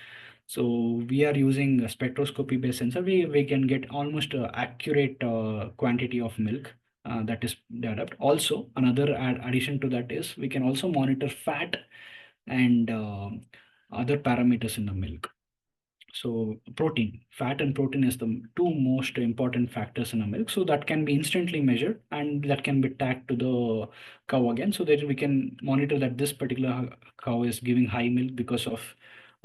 So we are using a spectroscopy based sensor. We can get almost accurate quantity of milk that is developed. Also, another addition to that is we can also monitor fat and other parameters in the milk. So protein, fat and protein is the two most important factors in a milk. So that can be instantly measured and that can be tagged to the cow again, so that we can monitor that this particular cow is giving high milk because of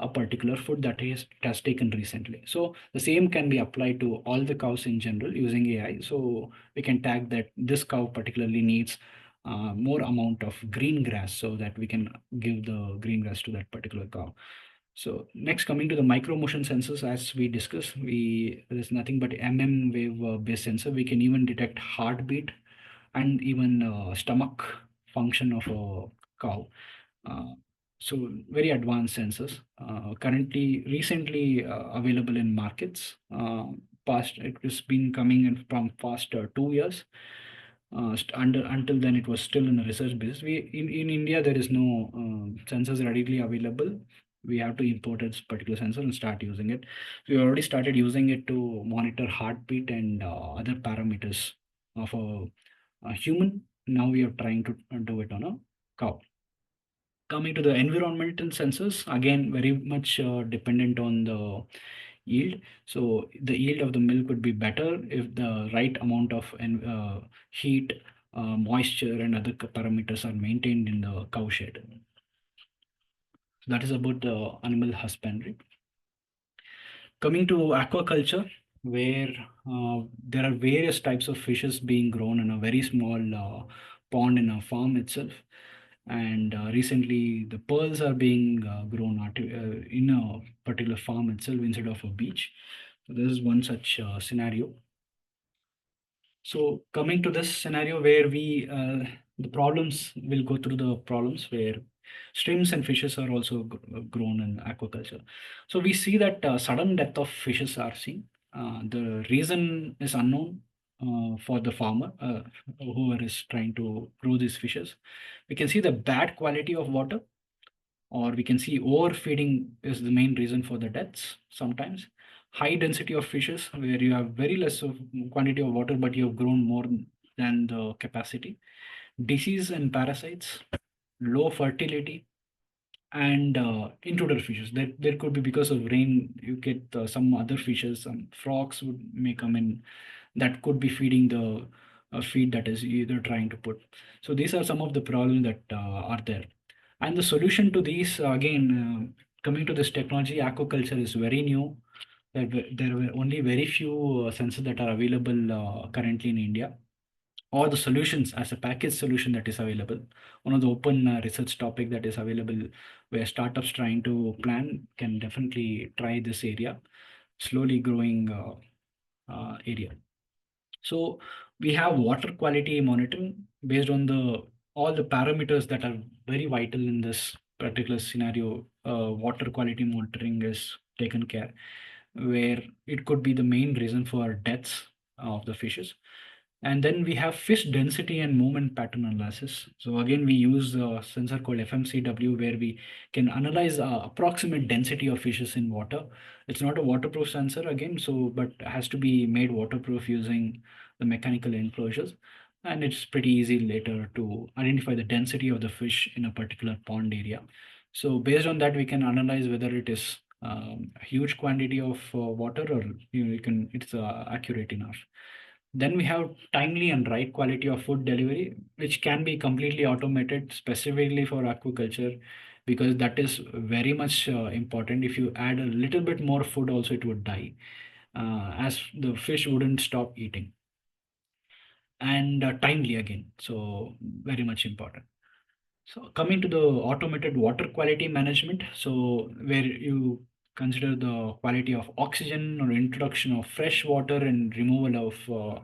a particular food that it has taken recently. So the same can be applied to all the cows in general using AI. So we can tag that this cow particularly needs more amount of green grass so that we can give the green grass to that particular cow. So next, coming to the micro motion sensors, as we discussed, there's nothing but wave based sensor. We can even detect heartbeat and even stomach function of a cow. Uh, so very advanced sensors. Currently, recently available in markets. Past it has been coming in from past 2 years. Until then, it was still in a research basis. In India there is no sensors readily available. We have to import this particular sensor and start using it. We already started using it to monitor heartbeat and other parameters of a human. Now we are trying to do it on a cow. Coming to the environmental sensors, again very much dependent on the yield. So the yield of the milk would be better if the right amount of heat, moisture, and other parameters are maintained in the cow shed. So that is about the animal husbandry. Coming to aquaculture, where there are various types of fishes being grown in a very small pond in a farm itself. And recently, the pearls are being grown in a particular farm itself instead of a beach. So this is one such scenario. So coming to this scenario where the problems will go through the problems where shrimps and fishes are also grown in aquaculture. So we see that sudden death of fishes are seen. The reason is unknown for the farmer, whoever is trying to grow these fishes. We can see the bad quality of water, or we can see overfeeding is the main reason for the deaths sometimes. High density of fishes where you have very less of quantity of water but you have grown more than the capacity. Disease and parasites, low fertility, and intruder fishes. There could be because of rain, you get some other fishes, some frogs may come in that could be feeding the feed that is either trying to put. So these are some of the problems that are there. And the solution to these, again, coming to this technology, aquaculture is very new. There were only very few sensors that are available currently in India. or the solutions as a package solution that is available. One of the open research topic that is available where startups trying to plan can definitely try this area, slowly growing area. So we have water quality monitoring based on the all the parameters that are very vital in this particular scenario. Water quality monitoring is taken care, where it could be the main reason for deaths of the fishes. And then we have fish density and movement pattern analysis. So again, we use a sensor called FMCW where we can analyze approximate density of fishes in water. It's not a waterproof sensor again, so but has to be made waterproof using the mechanical enclosures. And it's pretty easy later to identify the density of the fish in a particular pond area. So based on that, we can analyze whether it is a huge quantity of water or you can it's accurate enough. Then we have timely and right quality of food delivery, which can be completely automated specifically for aquaculture, because that is very much important. If you add a little bit more food, also it would die, as the fish wouldn't stop eating. And timely again, so very much important. So coming to the automated water quality management, so where you consider the quality of oxygen or introduction of fresh water and removal of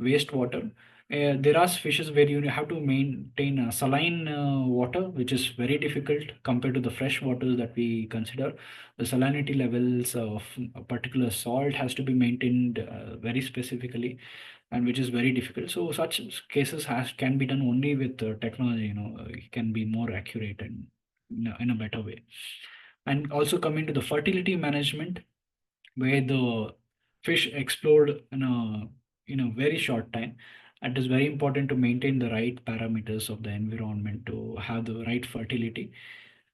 wastewater. There are fishes where you have to maintain saline water, which is very difficult compared to the fresh waters that we consider. The salinity levels of a particular salt has to be maintained very specifically, and which is very difficult. So such cases can be done only with technology. It can be more accurate and in a better way. And also coming to the fertility management, where the fish explode in a very short time. It is very important to maintain the right parameters of the environment to have the right fertility.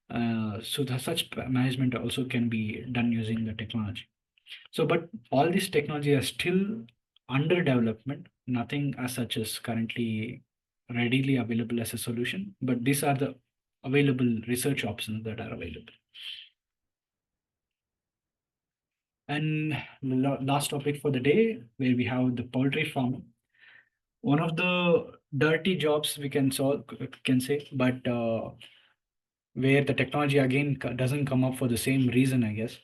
So such management also can be done using the technology. So, but all these technology are still under development. Nothing as such is currently readily available as a solution, but these are the available research options that are available. And the last topic for the day, where we have the poultry farming. One of the dirty jobs we can say, but where the technology again doesn't come up for the same reason, I guess.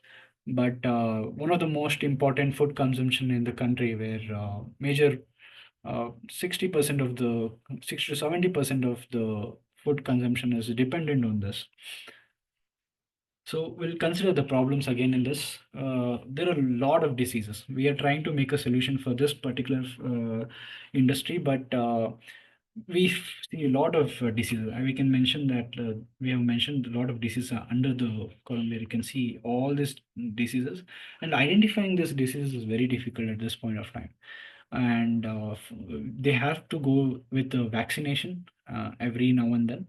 But one of the most important food consumption in the country, where major 60% of the 60 to 70% of the food consumption is dependent on this. So we'll consider the problems again in this. There are a lot of diseases. We are trying to make a solution for this particular industry, but we see a lot of diseases. We can mention that we have mentioned a lot of diseases under the column where you can see all these diseases, and identifying this disease is very difficult at this point of time. And they have to go with the vaccination every now and then,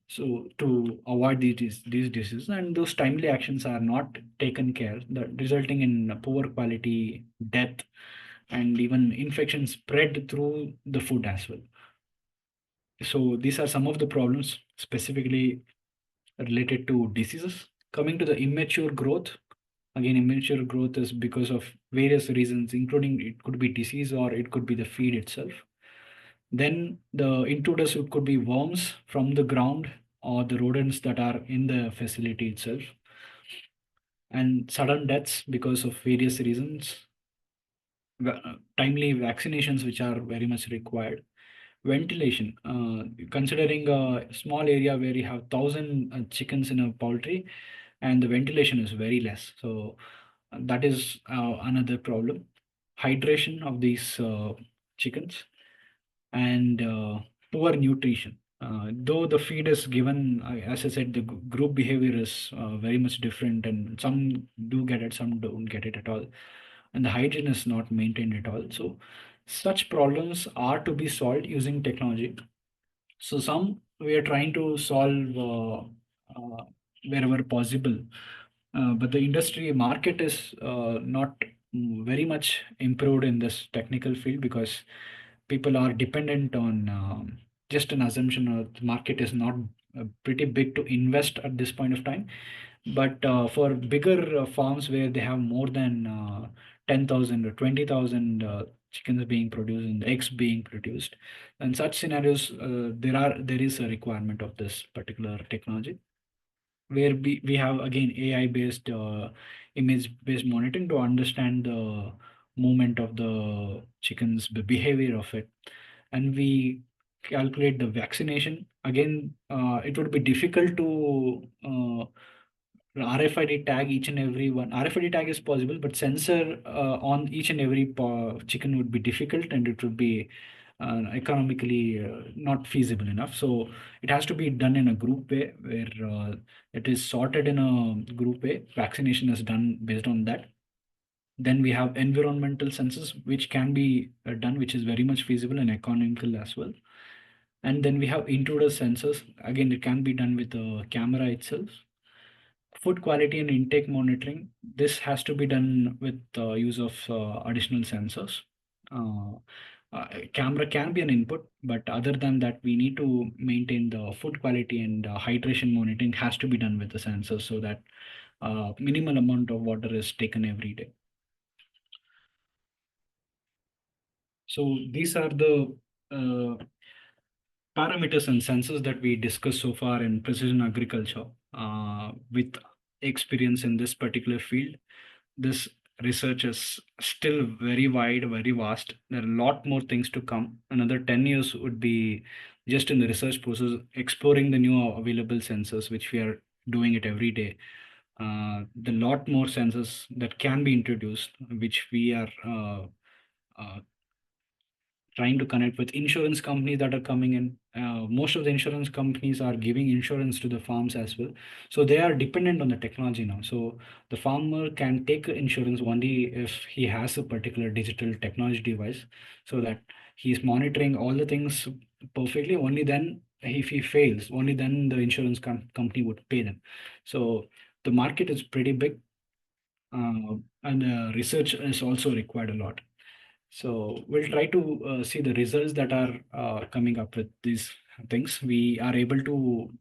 so to avoid these diseases, and those timely actions are not taken care, that resulting in poor quality, death, and even infection spread through the food as well. So these are some of the problems specifically related to diseases. Coming to the immature growth, again, immature growth is because of various reasons, including it could be disease or it could be the feed itself. Then the intruders, it could be worms from the ground or the rodents that are in the facility itself. And sudden deaths because of various reasons. Timely vaccinations, which are very much required. Ventilation, considering a small area where you have 1,000 chickens in a poultry, and the ventilation is very less. So that is another problem. Hydration of these chickens, and poor nutrition. Though the feed is given, as I said, the group behavior is very much different, and some do get it, some don't get it at all, and the hygiene is not maintained at all. So, such problems are to be solved using technology. So, some we are trying to solve wherever possible, but the industry market is not very much improved in this technical field, because people are dependent on just an assumption of the market is not pretty big to invest at this point of time. But for bigger farms where they have more than 10,000 or 20,000 chickens being produced and eggs being produced, in such scenarios, there is a requirement of this particular technology, where we have again AI based image based monitoring to understand the movement of the chickens, the behavior of it, and we calculate the vaccination. Again, it would be difficult to RFID tag each and every one. RFID tag is possible, but sensor on each and every chicken would be difficult, and it would be economically not feasible enough. So it has to be done in a group way, where it is sorted in a group way. Vaccination is done based on that. Then we have environmental sensors, which can be done, which is very much feasible and economical as well. And then we have intruder sensors. Again, it can be done with the camera itself. Food quality and intake monitoring. This has to be done with the use of additional sensors. Uh, Camera can be an input, but other than that, we need to maintain the food quality, and hydration monitoring has to be done with the sensors, so that minimal amount of water is taken every day. So these are the parameters and sensors that we discussed so far in precision agriculture. With experience in this particular field, this research is still very wide, very vast. There are a lot more things to come. Another 10 years would be just in the research process, exploring the new available sensors, which we are doing it every day. The lot more sensors that can be introduced, which we are uh, trying to connect with insurance companies that are coming in. Most of the insurance companies are giving insurance to the farms as well. So they are dependent on the technology now. So the farmer can take insurance only if he has a particular digital technology device, so that he is monitoring all the things perfectly. Only then, if he fails, only then the insurance company would pay them. So the market is pretty big, and research is also required a lot. So we'll try to see the results that are coming up with these things. We are able to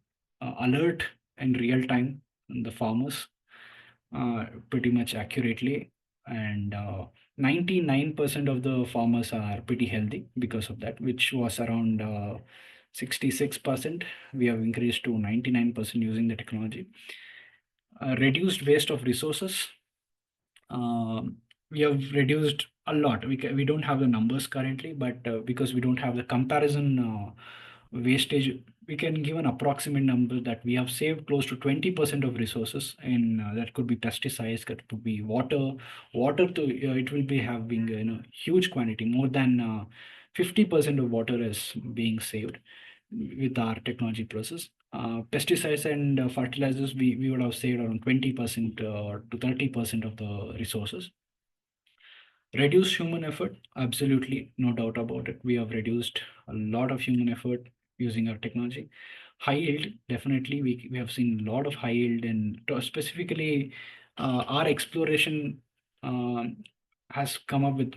alert in real time the farmers pretty much accurately, and 99% of the farmers are pretty healthy because of that, which was around 66%. We have increased to 99% using the technology. Reduced waste of resources. um, we have reduced a lot. We don't have the numbers currently, but because we don't have the comparison wastage, we can give an approximate number that we have saved close to 20% of resources. In that could be pesticides, that could be water. Water to it will be having huge quantity, more than 50% of water is being saved with our technology process. Pesticides and fertilizers, we would have saved around 20% to 30% of the resources. Reduce human effort, absolutely, no doubt about it. We have reduced a lot of human effort using our technology. High yield, definitely, we have seen a lot of high yield, and specifically our exploration has come up with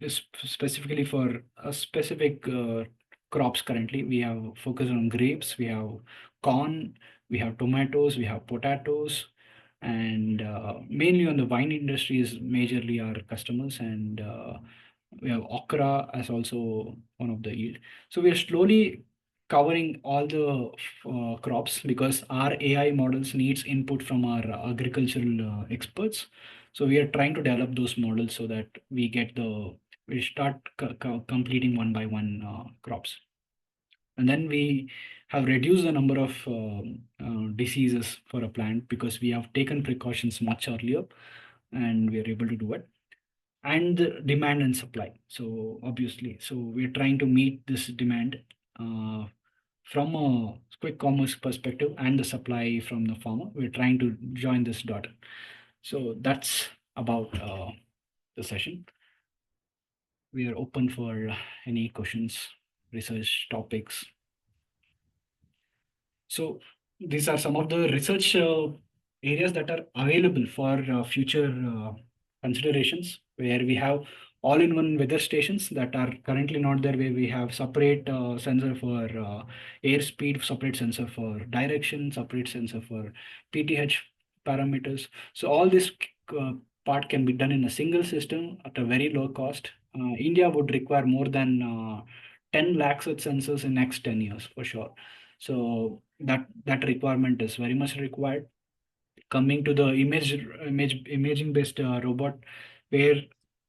specifically for a specific crops. Currently, we have focused on grapes, we have corn, we have tomatoes, we have potatoes, and mainly on the wine industry is majorly our customers, and we have okra as also one of the yield. So we are slowly covering all the crops, because our AI models needs input from our agricultural experts. So we are trying to develop those models so that we start completing one by one crops. And then we have reduced the number of diseases for a plant, because we have taken precautions much earlier, and we are able to do it. And the demand and supply. So obviously, so we're trying to meet this demand from a quick commerce perspective, and the supply from the farmer. We're trying to join this dot. So that's about the session. We are open for any questions, research topics. So these are some of the research areas that are available for future considerations, where we have all-in-one weather stations that are currently not there, where we have separate sensor for airspeed, separate sensor for direction, separate sensor for PTH parameters. So all this part can be done in a single system at a very low cost. India would require more than 10 lakhs of sensors in next 10 years for sure. So that requirement is very much required. Coming to the imaging based robot, where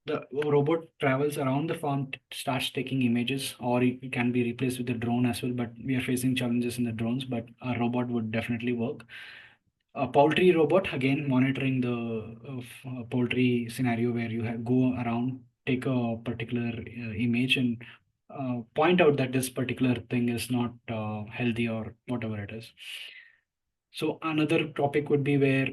the robot travels around the farm, starts taking images, or it can be replaced with a drone as well. But we are facing challenges in the drones, but a robot would definitely work. A poultry robot, again monitoring the poultry scenario, where you go around, take a particular image, and point out that this particular thing is not healthy or whatever it is. So another topic would be where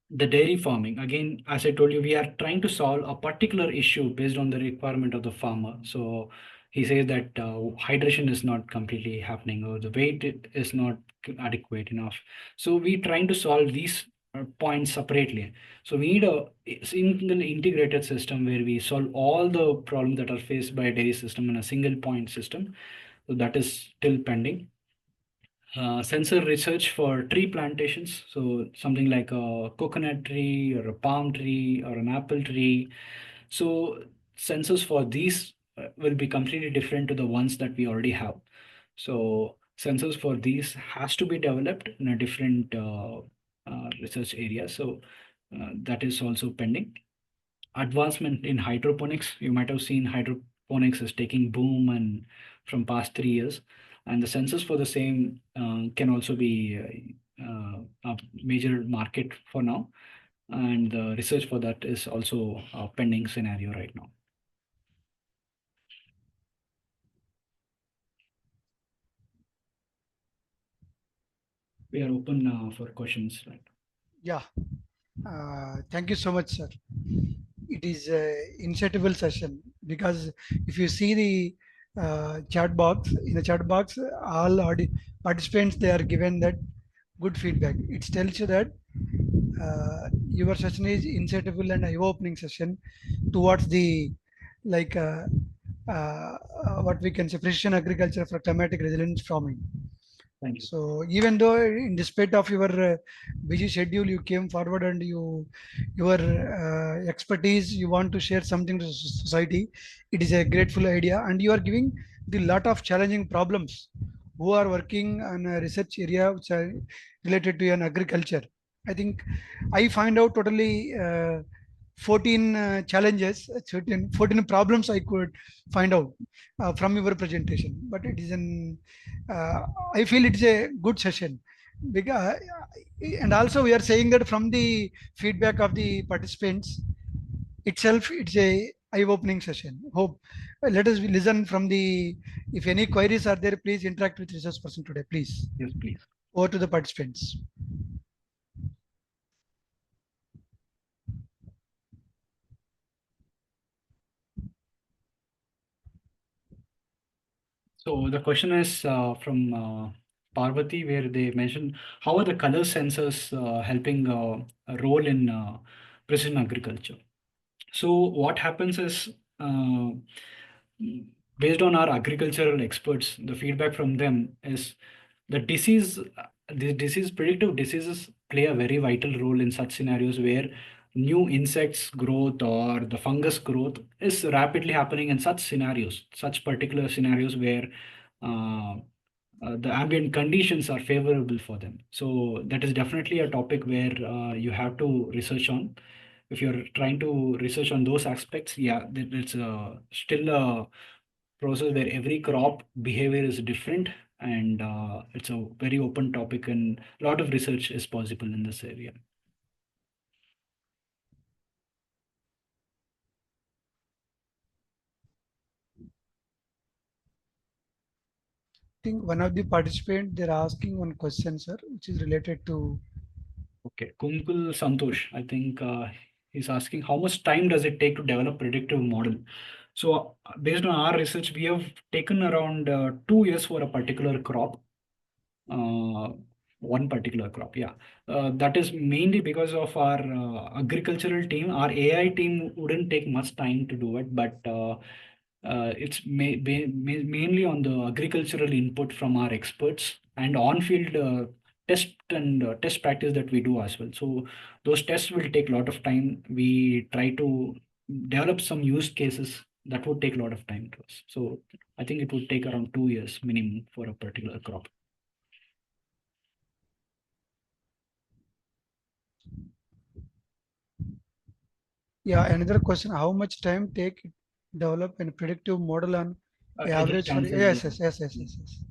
the dairy farming, again, as I told you, we are trying to solve a particular issue based on the requirement of the farmer. So he says that hydration is not completely happening, or the weight is not adequate enough. So we trying to solve these points separately. So we need a single integrated system where we solve all the problems that are faced by a dairy system in a single point system. So that is still pending. Sensor research for tree plantations. So something like a coconut tree or a palm tree or an apple tree. So sensors for these will be completely different to the ones that we already have. So sensors for these has to be developed in a different research area. So that is also pending. Advancement in hydroponics. You might have seen hydroponics is taking boom and from past 3 years, and the sensors for the same can also be a major market for now, and the research for that is also a pending scenario right now. We are open for questions, right? Yeah. Thank you so much, sir. It is a insightful session, because if you see the chat box, in the chat box, all participants, they are given that good feedback. It tells you that your session is insightful and eye-opening session towards the, like what we can say, precision agriculture for climatic resilience farming. Thank you. So even though in despite of your busy schedule, you came forward and your expertise, you want to share something to society. It is a grateful idea, and you are giving the lot of challenging problems who are working on a research area which are related to an agriculture. I think I find out totally 14 challenges, 14 problems I could find out from your presentation. But it is an, uh, I feel it's a good session. Because, and also we are saying that from the feedback of the participants itself, it's a eye-opening session. Hope let us listen from the, if any queries are there, please interact with resource person today, please. Yes, please. Over to the participants. So the question is from Parvati, where they mentioned how are the color sensors helping a role in precision agriculture. So what happens is, based on our agricultural experts, the feedback from them is the predictive diseases play a very vital role in such scenarios where new insects growth or the fungus growth is rapidly happening in such particular scenarios where uh, the ambient conditions are favorable for them. So that is definitely a topic where you have to research on. If you're trying to research on those aspects, yeah, it's still a process where every crop behavior is different, and it's a very open topic, and a lot of research is possible in this area. I think one of the participants, they're asking one question, sir, which is related to. Okay, Kumkul Santosh, I think he's asking how much time does it take to develop predictive model? So based on our research, we have taken around 2 years for a particular crop. One particular crop, yeah. That is mainly because of our agricultural team. Our AI team wouldn't take much time to do it, but it's mainly on the agricultural input from our experts and on-field test and test practice that we do as well. So those tests will take a lot of time. We try to develop some use cases that would take a lot of time to us. So I think it would take around 2 years minimum for a particular crop. Yeah, another question: how much time take it develop a predictive model on I average just for? answered Yes, the- yes.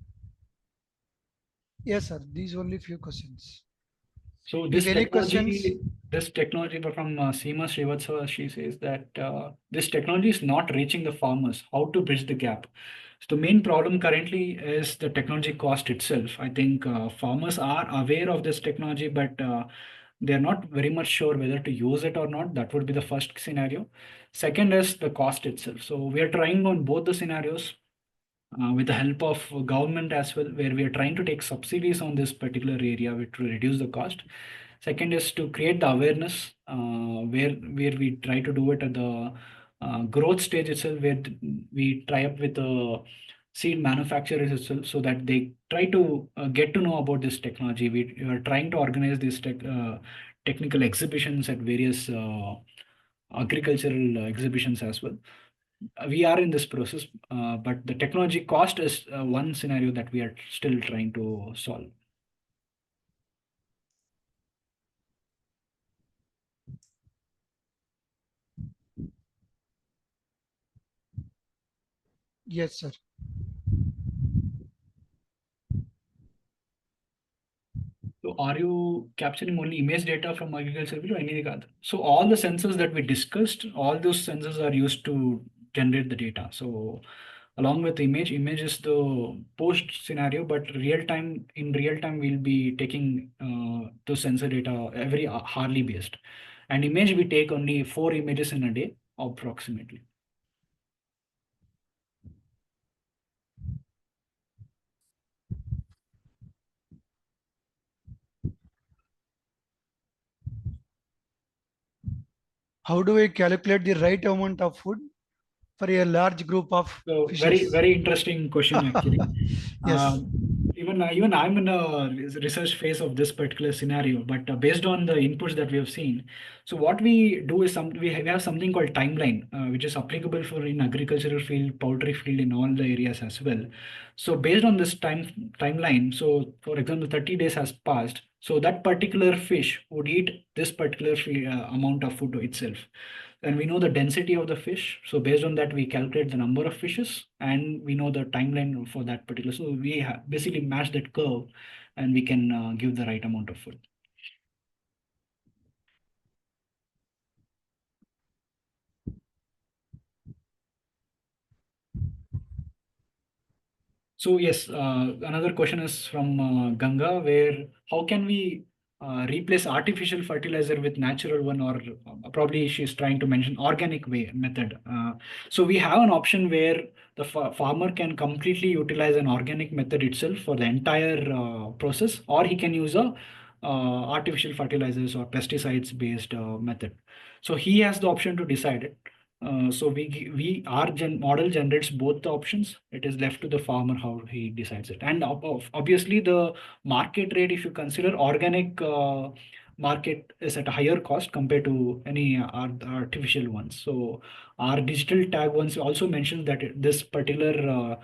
Yes, sir. These only few questions. So If any questions, this technology from Seema Srivatsava, she says that this technology is not reaching the farmers. How to bridge the gap? So the main problem currently is the technology cost itself. I think farmers are aware of this technology, but they're not very much sure whether to use it or not. That would be the first scenario. Second is the cost itself. So we are trying on both the scenarios with the help of government as well, where we are trying to take subsidies on this particular area which will reduce the cost. Second is to create the awareness where we try to do it at the growth stage itself, where we try up with the seed manufacturers itself so that they try to get to know about this technology. We are trying to organize these technical exhibitions at various agricultural exhibitions as well. We are in this process, but the technology cost is one scenario that we are still trying to solve. yes, sir. So are you capturing only image data from agriculture or anything other? So all the sensors that we discussed, all those sensors are used to generate the data. So along with image is the post scenario, but in real time, we'll be taking the sensor data every hourly based. And image, we take only 4 images in a day, approximately. How do I calculate the right amount of food for a large group of So very, fishes? very interesting question actually. Yes. Um, even I'm in a research phase of this particular scenario, but based on the inputs that we have seen, so what we do is we have something called timeline, which is applicable for in agricultural field, poultry field, in all the areas as well. So based on this timeline, so for example, 30 days has passed, so that particular fish would eat this particular amount of food itself, and we know the density of the fish. So based on that, we calculate the number of fishes and we know the timeline for that particular. So we basically match that curve and we can give the right amount of food. So yes, another question is from Ganga, where how can we replace artificial fertilizer with natural one, or probably she's trying to mention organic way method. So we have an option where the farmer can completely utilize an organic method itself for the entire process, or he can use a artificial fertilizers or pesticides based method. So he has the option to decide it. So our model generates both the options. It is left to the farmer how he decides it. And obviously the market rate, if you consider organic market, is at a higher cost compared to any artificial ones. So our digital tag ones also mentions that this particular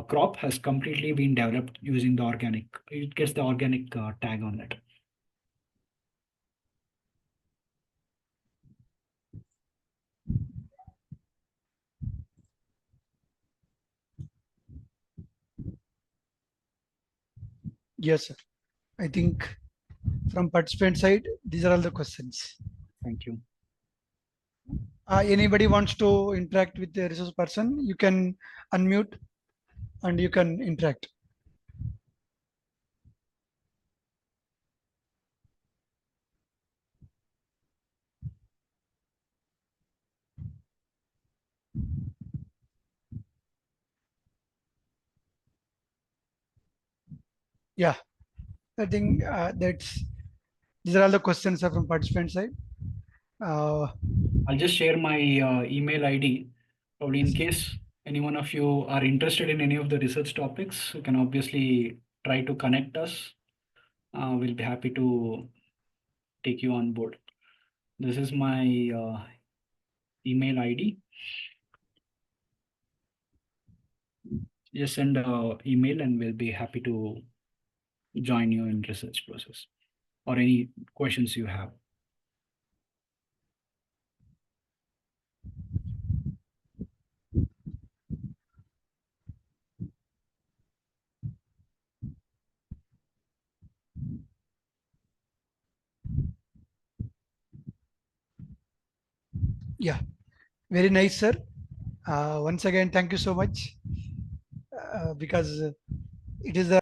crop has completely been developed using the organic. It gets the organic tag on it. Yes, sir. I think from participant side, these are all the questions. Thank you. Anybody wants to interact with the resource person, you can unmute and you can interact. Yeah, I think these are all the questions are from participant side. I'll just share my email ID. Probably in case any one of you are interested in any of the research topics, you can obviously try to connect us. we'll be happy to take you on board. This is my email ID. Just send an email and we'll be happy to join you in research process or any questions you have. Yeah, very nice, sir. Once again, thank you so much because it is the